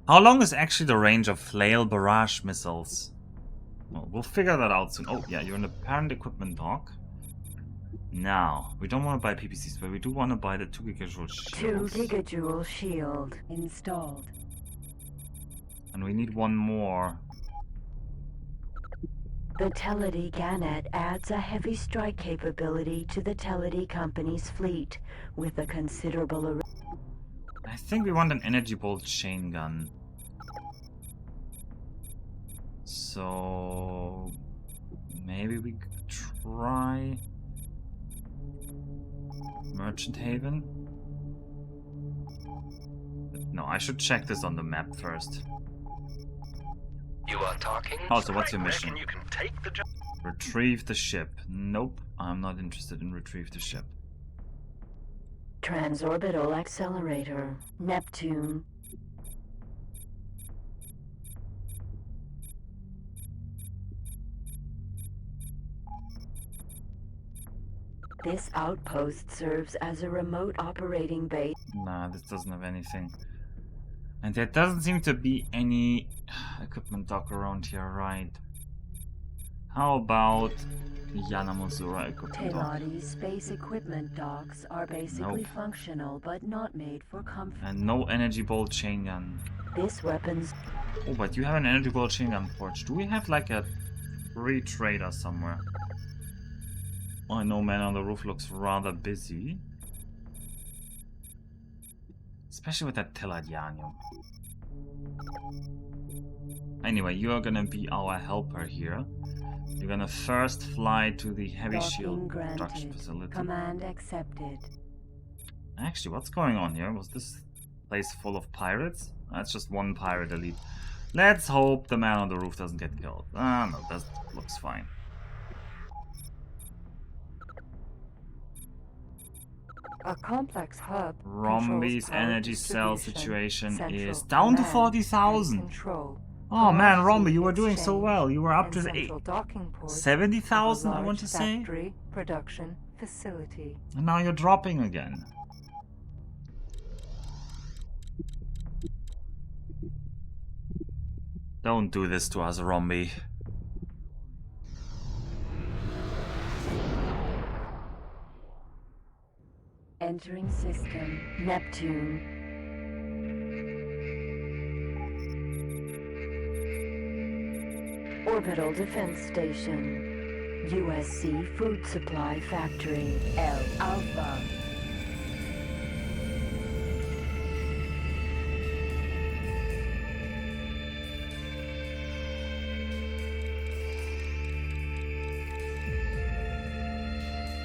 How long is actually the range of flail barrage missiles? Well, we'll figure that out soon. Oh, yeah, you're in the parent equipment dock. Now, we don't want to buy PPCs, but we do want to buy the 2 gigajoule shields. 2 gigajoule shield installed. And we need one more. The Teledy Gannett adds a heavy strike capability to the Teledy Company's fleet with a considerable array. I think we want an energy bolt chain gun. So maybe we could try Merchant Haven. No, I should check this on the map first. You are talking? Oh, so what's your mission? Reckon you can take the job? Retrieve the ship. Nope, I'm not interested in retrieve the ship. Transorbital accelerator. Neptune. This outpost serves as a remote operating base. Nah, this doesn't have anything. And there doesn't seem to be any equipment dock around here, right? How about Yanamazura equipment dock? Teladi's space equipment docks are basically functional but not made for comfort. And no energy bolt chain gun. This weapon's... Oh, but you have an energy bolt chain gun forge. Do we have like a free trader somewhere? Oh, I know Man on the Roof looks rather busy. Especially with that Teladianium. Anyway, you are gonna be our helper here. You're gonna first fly to the heavy shield production facility. Command accepted. Actually, what's going on here? Was this place full of pirates? That's just one pirate elite. Let's hope the Man on the Roof doesn't get killed. Ah, no, that looks fine. A complex hub. Rombi's controls power energy cell distribution, situation central is down to command, 40,000. and control. Oh man, Commodity Rombi, you were doing so exchange, well. You were up and to central docking port 70,000, of a I want to large say. factory production facility. And now you're dropping again. Don't do this to us, Rombi. Entering system. Neptune. Orbital Defense Station. USC Food Supply Factory. L Alpha.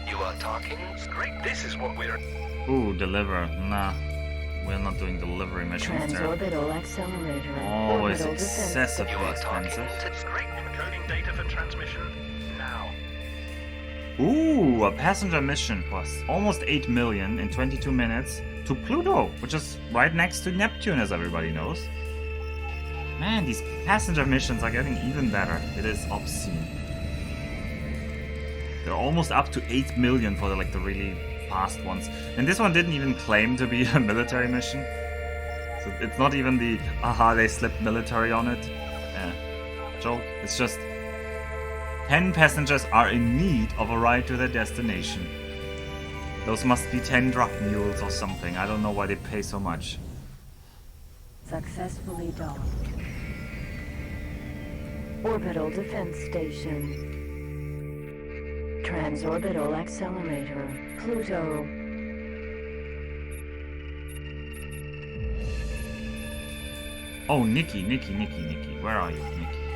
You are talking? Great, this is what we're... Ooh, deliver. Nah, we're not doing delivery missions there. Transorbital Accelerator. Always Orbital Defense excessively You are talking? expensive. It's great. Encoding data for transmission now. Ooh, a passenger mission costs almost 8 million in 22 minutes to Pluto, which is right next to Neptune, as everybody knows. Man, these passenger missions are getting even better. It is obscene. They're almost up to 8 million for the really fast ones. And this one didn't even claim to be a military mission. So it's not even the, aha, they slipped military on it. Joke. It's just 10 passengers are in need of a ride to their destination. Those must be 10 drug mules or something. I don't know why they pay so much. Successfully docked. Orbital Defense Station. Transorbital Accelerator. Pluto. Oh, Nikki. Where are you,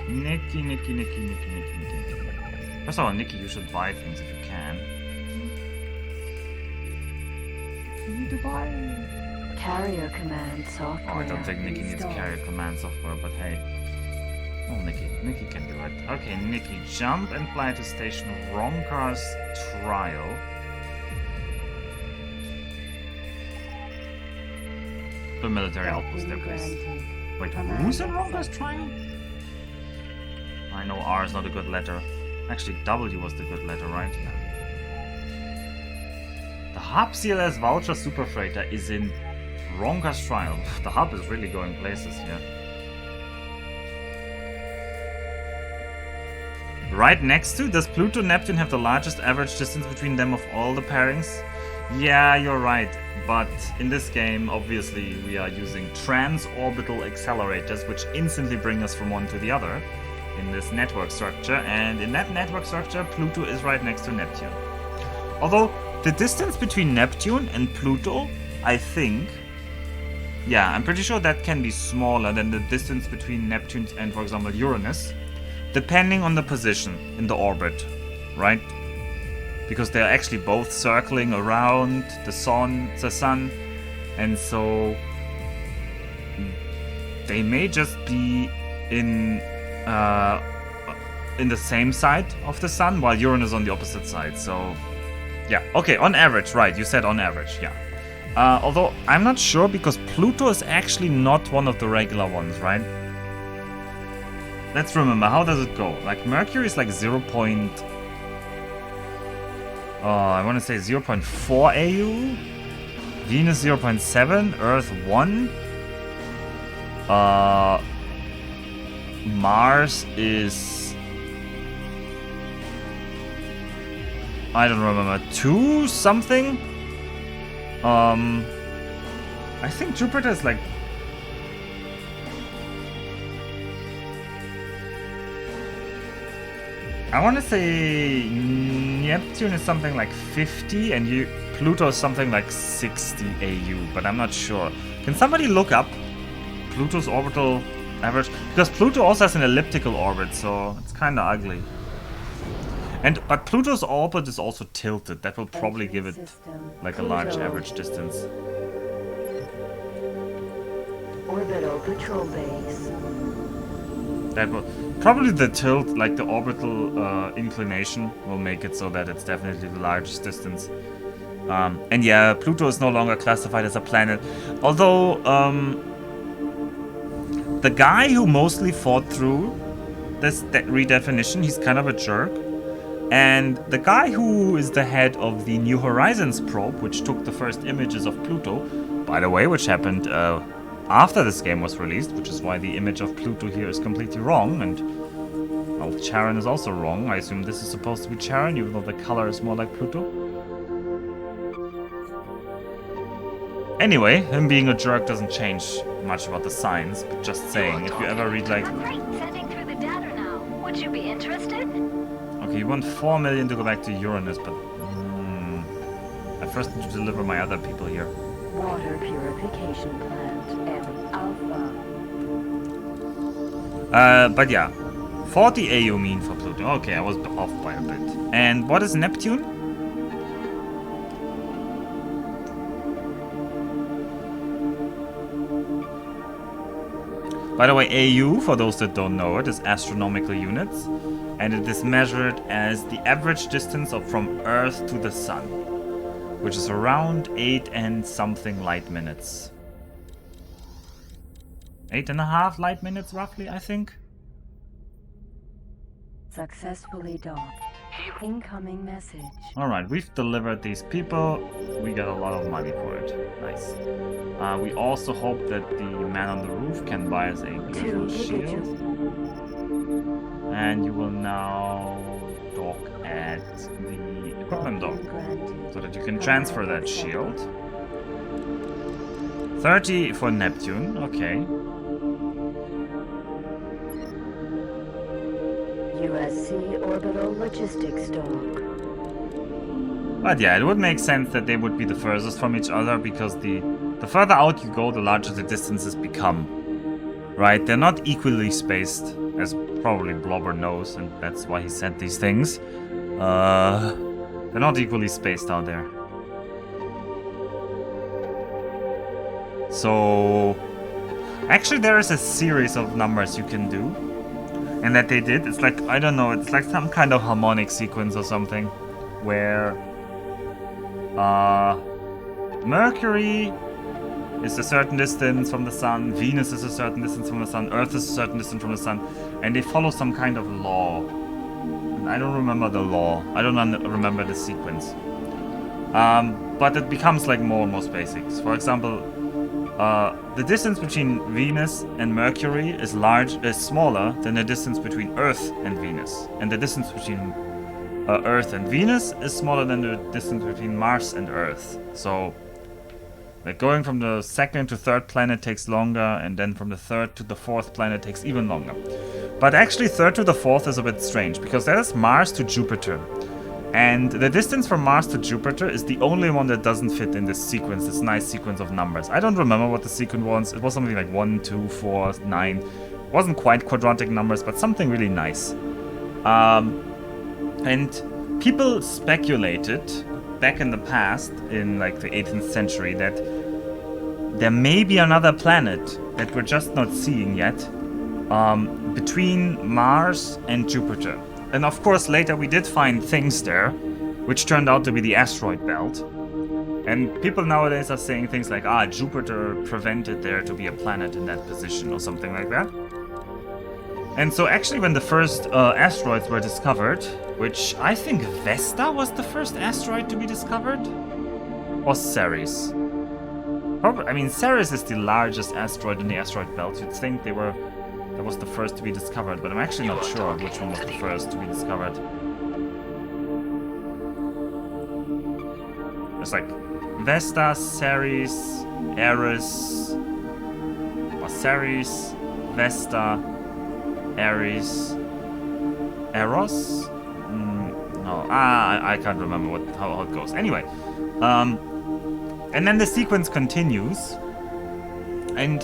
Nikki? Nikki. First of all, Nikki, you should buy things if you can. You need to buy. Carrier command software. Oh, I don't think Nikki needs installed. carrier command software, but hey. Oh, Nikki can do it. Okay, Nikki, jump and fly to station Ronkar's trial. The military outpost there, please. Wait, who's in Ronkar's trial? I know R is not a good letter. Actually, W was the good letter, right? The Hub CLS Vulture Super Freighter is in Ronkar's trial. The Hub is really going places here. Right next to, does Pluto and Neptune have the largest average distance between them of all the pairings? Yeah, you're right. But in this game, obviously, we are using transorbital accelerators, which instantly bring us from one to the other in this network structure. And in that network structure, Pluto is right next to Neptune. Although, the distance between Neptune and Pluto, I think... Yeah, I'm pretty sure that can be smaller than the distance between Neptune and, for example, Uranus. Depending on the position in the orbit, right? Because they're actually both circling around the sun, and so they may just be in the same side of the sun, while Uranus on the opposite side. So, yeah, okay, on average, right? You said on average, yeah. Although I'm not sure because Pluto is actually not one of the regular ones, right? Let's remember, how does it go? Like, Mercury is like 0. I want to say 0.4 AU. Venus 0.7. Earth 1. Mars is... I don't remember. 2 something? I think Jupiter is like... I want to say Neptune is something like 50 and Pluto is something like 60 AU, but I'm not sure. Can somebody look up Pluto's orbital average? Because Pluto also has an elliptical orbit, so it's kind of ugly. But Pluto's orbit is also tilted. That will probably give it like a large average distance. Orbital patrol base. That will probably the tilt, like the orbital inclination, will make it so that it's definitely the largest distance. And yeah, Pluto is no longer classified as a planet. Although the guy who mostly fought through this redefinition, he's kind of a jerk. And the guy who is the head of the New Horizons probe, which took the first images of Pluto, by the way, which happened after this game was released, which is why the image of Pluto here is completely wrong, and well, Charon is also wrong. I assume this is supposed to be Charon, even though the color is more like Pluto. Anyway, him being a jerk doesn't change much about the science, but just saying, if you ever read like... Great, sending through the data now. Would you be interested? Okay, you want 4 million to go back to Uranus, but... I first need to deliver my other people here. Water purification plant, M Alpha. But yeah. 40 AU mean for Pluto. Okay, I was off by a bit. And what is Neptune? By the way, AU, for those that don't know it, is astronomical units. And it is measured as the average distance from Earth to the Sun, which is around 8 and something light minutes. 8.5 light minutes, roughly, I think. Successfully docked. Hero. Incoming message. Alright, we've delivered these people. We got a lot of money for it. Nice. We also hope that the man on the roof can buy us a beautiful 2 shield. gigajoules. And you will now dock at the equipment dock Granted. so that you can transfer that shield. 30 for Neptune, okay. USC Orbital Logistics Dock. But yeah, it would make sense that they would be the furthest from each other because the further out you go, the larger the distances become. Right? They're not equally spaced, as probably Blobber knows, and that's why he said these things. They're not equally spaced out there. So, actually there is a series of numbers you can do. And that they did, it's like, I don't know, it's like some kind of harmonic sequence or something. Where, Mercury is a certain distance from the sun, Venus is a certain distance from the sun, Earth is a certain distance from the sun, and they follow some kind of law. And I don't remember the law. I don't remember the sequence. But it becomes like more and more basics. For example, the distance between Venus and Mercury is smaller than the distance between Earth and Venus, and the distance between Earth and Venus is smaller than the distance between Mars and Earth. So, like going from the second to third planet takes longer, and then from the third to the fourth planet takes even longer. But actually, third to the fourth is a bit strange because there's Mars to Jupiter. And the distance from Mars to Jupiter is the only one that doesn't fit in this sequence, this nice sequence of numbers. I don't remember what the sequence was. It was something like 1, 2, 4, 9. It wasn't quite quadratic numbers, but something really nice. And people speculated back in the past, in like the 18th century, that there may be another planet that we're just not seeing yet, between Mars and Jupiter. And of course, later we did find things there, which turned out to be the asteroid belt. And people nowadays are saying things like, Jupiter prevented there to be a planet in that position or something like that. And so actually when the first asteroids were discovered, which I think Vesta was the first asteroid to be discovered, or Ceres. Probably, I mean, Ceres is the largest asteroid in the asteroid belt. You'd think that was the first to be discovered, but I'm actually not sure which one was the first to be discovered. It's like Vesta, Ceres, Eris, or Ceres, Vesta, Ares, Eros? No, I can't remember how it goes. Anyway, and then the sequence continues, and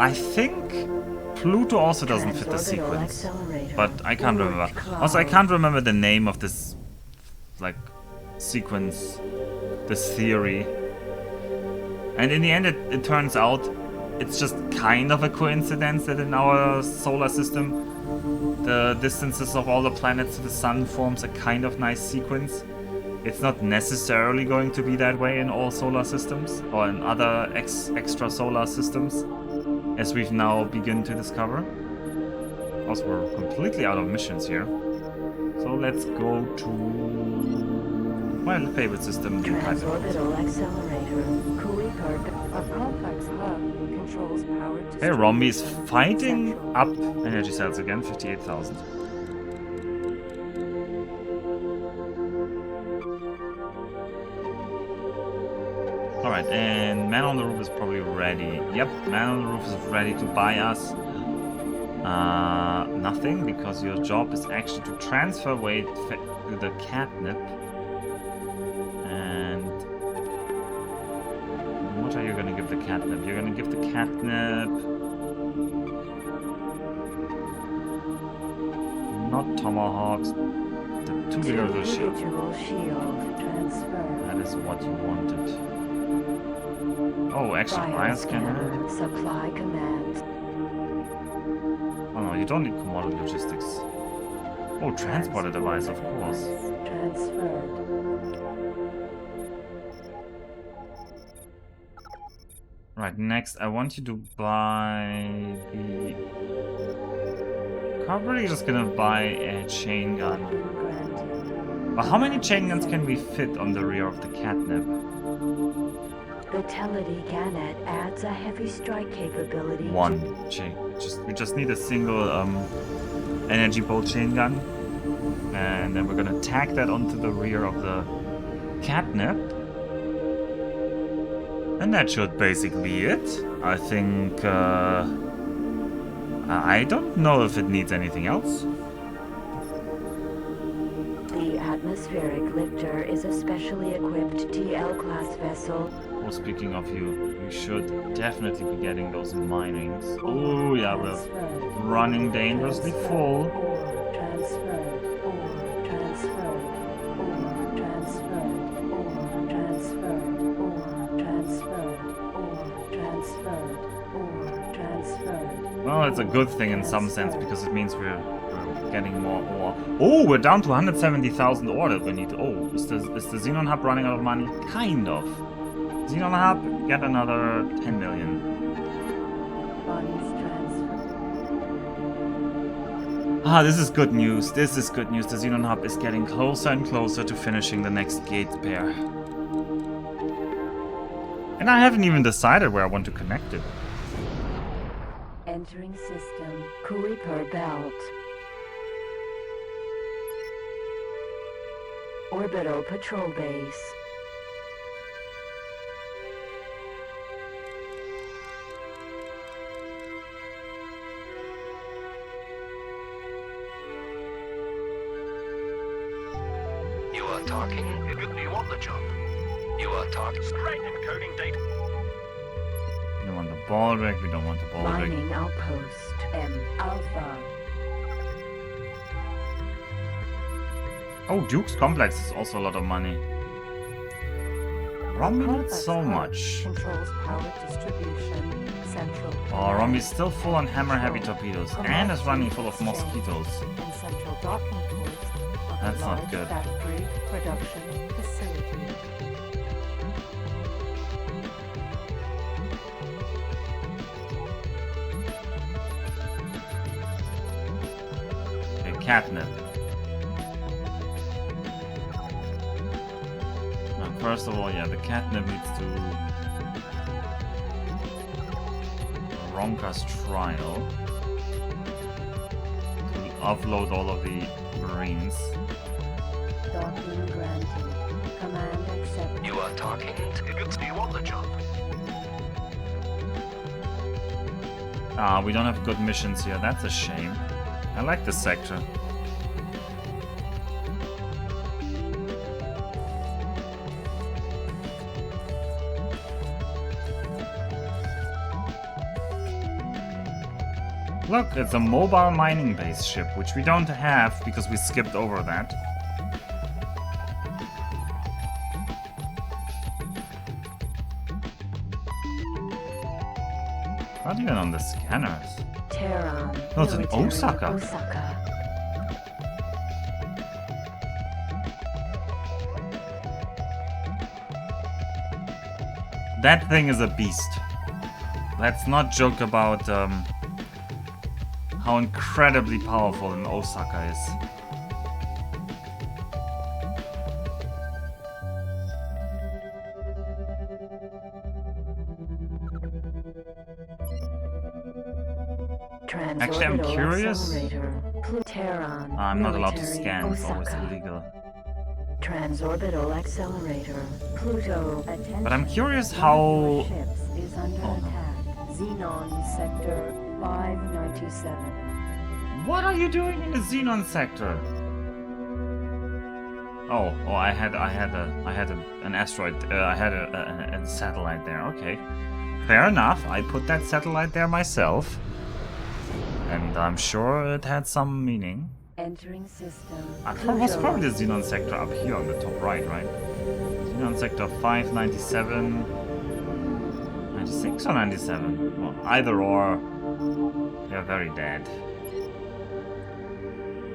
I think Pluto also doesn't fit the sequence, but I can't remember. Also, I can't remember the name of this, like, sequence, this theory. And in the end, it turns out it's just kind of a coincidence that in our solar system, the distances of all the planets to the sun forms a kind of nice sequence. It's not necessarily going to be that way in all solar systems, or in other extra solar systems, as we've now begun to discover. Also, we're completely out of missions here. So let's go to my favorite system, the Transorbital Accelerator. Kuiper, a complex hub, controls power Hey, distribution Rombi is fighting central. up energy cells again, 58,000. Alright, and Man on the Roof is probably ready. Yep, Man on the Roof is ready to buy us. Nothing, because your job is actually to transfer weight to the catnip. And what are you gonna give the catnip? You're gonna give the catnip... not tomahawks, the 2 little shield. Individual shield transfer. That is what you wanted. Oh, actually, bioscanner. Supply command. Oh no, you don't need commodity logistics. Oh, transporter device, of course. Transferred. Right, next, I want you to buy the... Probably just gonna buy a chain gun. Granted. But how many chain guns can we fit on the rear of the catnip? The Teledy Gannet adds a heavy strike capability. One chain. We just need a single energy bolt chain gun. And then we're gonna tack that onto the rear of the catnip. And that should basically be it. I think I don't know if it needs anything else. The atmospheric lifter is a specially equipped TL-class vessel. Well, speaking of you should definitely be getting those minings. Oh yeah, we're running dangerously full. Well, it's a good thing in some sense because it means we're getting more ore. Oh, we're down to 170,000 ore that we need. Oh, is the Xenon Hub running out of money? Kind of. Xenon Hub, get another 10 million. Ah, this is good news. This is good news. The Xenon Hub is getting closer and closer to finishing the next gate pair. And I haven't even decided where I want to connect it. Entering system. Kuiper Belt. Orbital Patrol Base. You are talking. You want the job? You are talking. Straight encoding data. We don't want the ball rig, we don't want the ball rig. Mining Outpost. M Alpha. Oh, Duke's Complex is also a lot of money. Romby not so much. Controls power distribution. Central. Oh, Romby's still full on hammer heavy torpedoes and is running full of mosquitoes. And central docking ports of That's a not large good. factory production facility. Okay, catnip. Now, first of all, yeah, the catnip needs to Ronka's trial to offload all of the Marines. Docking granted. Command accepted. You are talking. You want the job? Ah, we don't have good missions here. That's a shame. I like this sector. Look, it's a mobile mining base ship, which we don't have because we skipped over that. Not even on the scanners. Terran. No, it's in Military Osaka. Osaka. That thing is a beast. Let's not joke about how incredibly powerful an Osaka is. Actually, I'm Transorbital curious. accelerator. Terran. I'm not allowed to Military scan, it's always Osaka. illegal. Transorbital accelerator. Pluto. But I'm curious how... Ships is under Oh, no. attack. Xenon sector 597. What are you doing in the Xenon sector? Oh, I had an asteroid. I had a satellite there. Okay, fair enough. I put that satellite there myself, and I'm sure it had some meaning. Entering system. I thought it was probably the Xenon sector up here on the top right, right? Xenon sector 597, 96 or 97? Well, either or. They're very dead.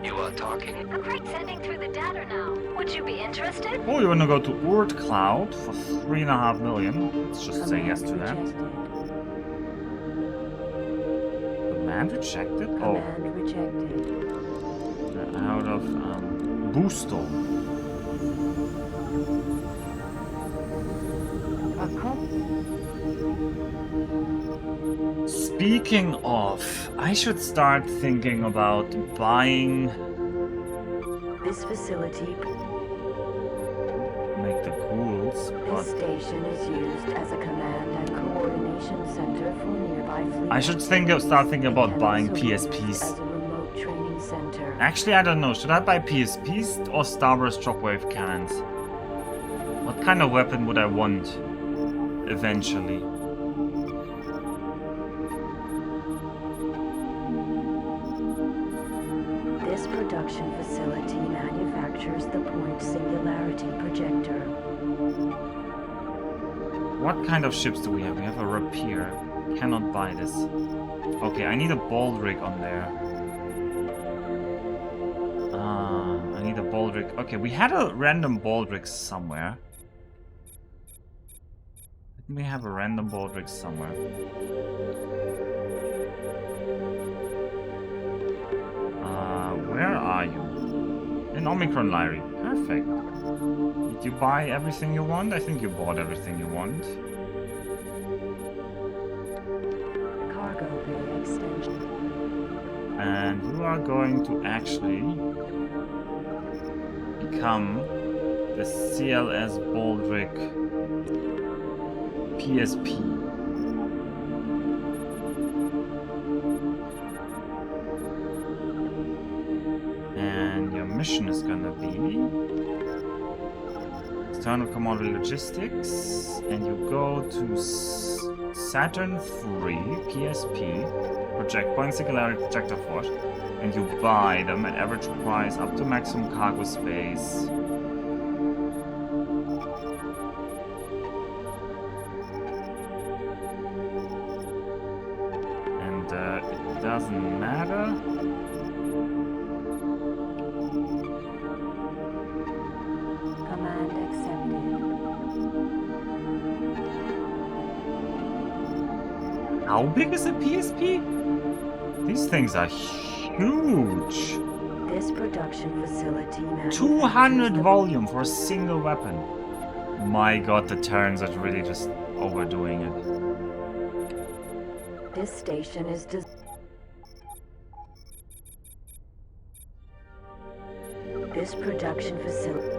You are talking. Great, sending through the data now. Would you be interested? Oh, you want to go to Urt Cloud for 3.5 million? Let's just say yes to that. Command rejected? Oh, Command rejected. out of Boostal. A comp- Speaking of, I should start thinking about buying. This facility, Make the ghouls, this but station is used as a command and coordination center for nearby fleet. I should start thinking It about can buying also be used PSPs. as a remote training center. Actually, I don't know. Should I buy PSPs or Starburst shockwave cannons? What kind of weapon would I want eventually? This production facility manufactures the point singularity projector. What kind of ships do we have? We have a Rapier. Cannot buy this. Okay, I need a Baldric on there. I need a Baldric. Okay, we had a random Baldric somewhere. Didn't we have a random Baldric somewhere? Where are you? In Omicron Lyri. Perfect. Did you buy everything you want? I think you bought everything you want. Cargo bay extension. And you are going to actually become the CLS Baldric PSP. And your mission is gonna be external commodity logistics, and you go to Saturn 3 PSP project point singularity projector force, and you buy them at average price up to maximum cargo space. And it doesn't matter. Command accepted. How big is a PSP? These things are huge. This production facility manufactures 200 the volume for a single weapon. My god, the Terrans are really just overdoing it. This station is This production facility.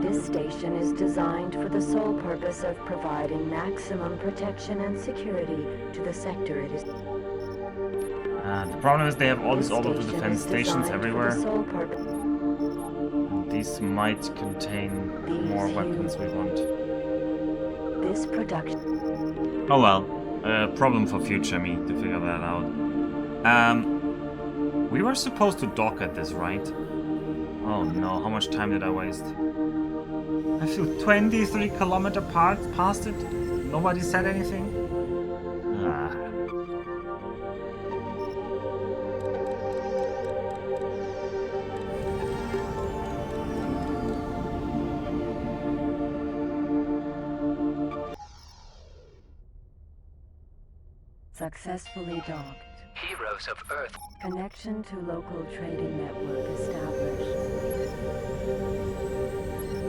This station is designed for the sole purpose of providing maximum protection and security to the sector it is. The problem is they have all these orbital defense stations everywhere. And these might contain more weapons we want. This production. Oh well, problem for future me to figure that out. We were supposed to dock at this, right? Oh no, how much time did I waste? I flew 23 kilometers past it. Nobody said anything. Ah. Successfully docked. Heroes of Earth. Connection to local trading network established.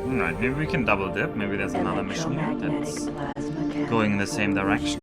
Alright, maybe we can double dip. Maybe there's another mission here that's Electromagnetic plasma cannon going in the same direction.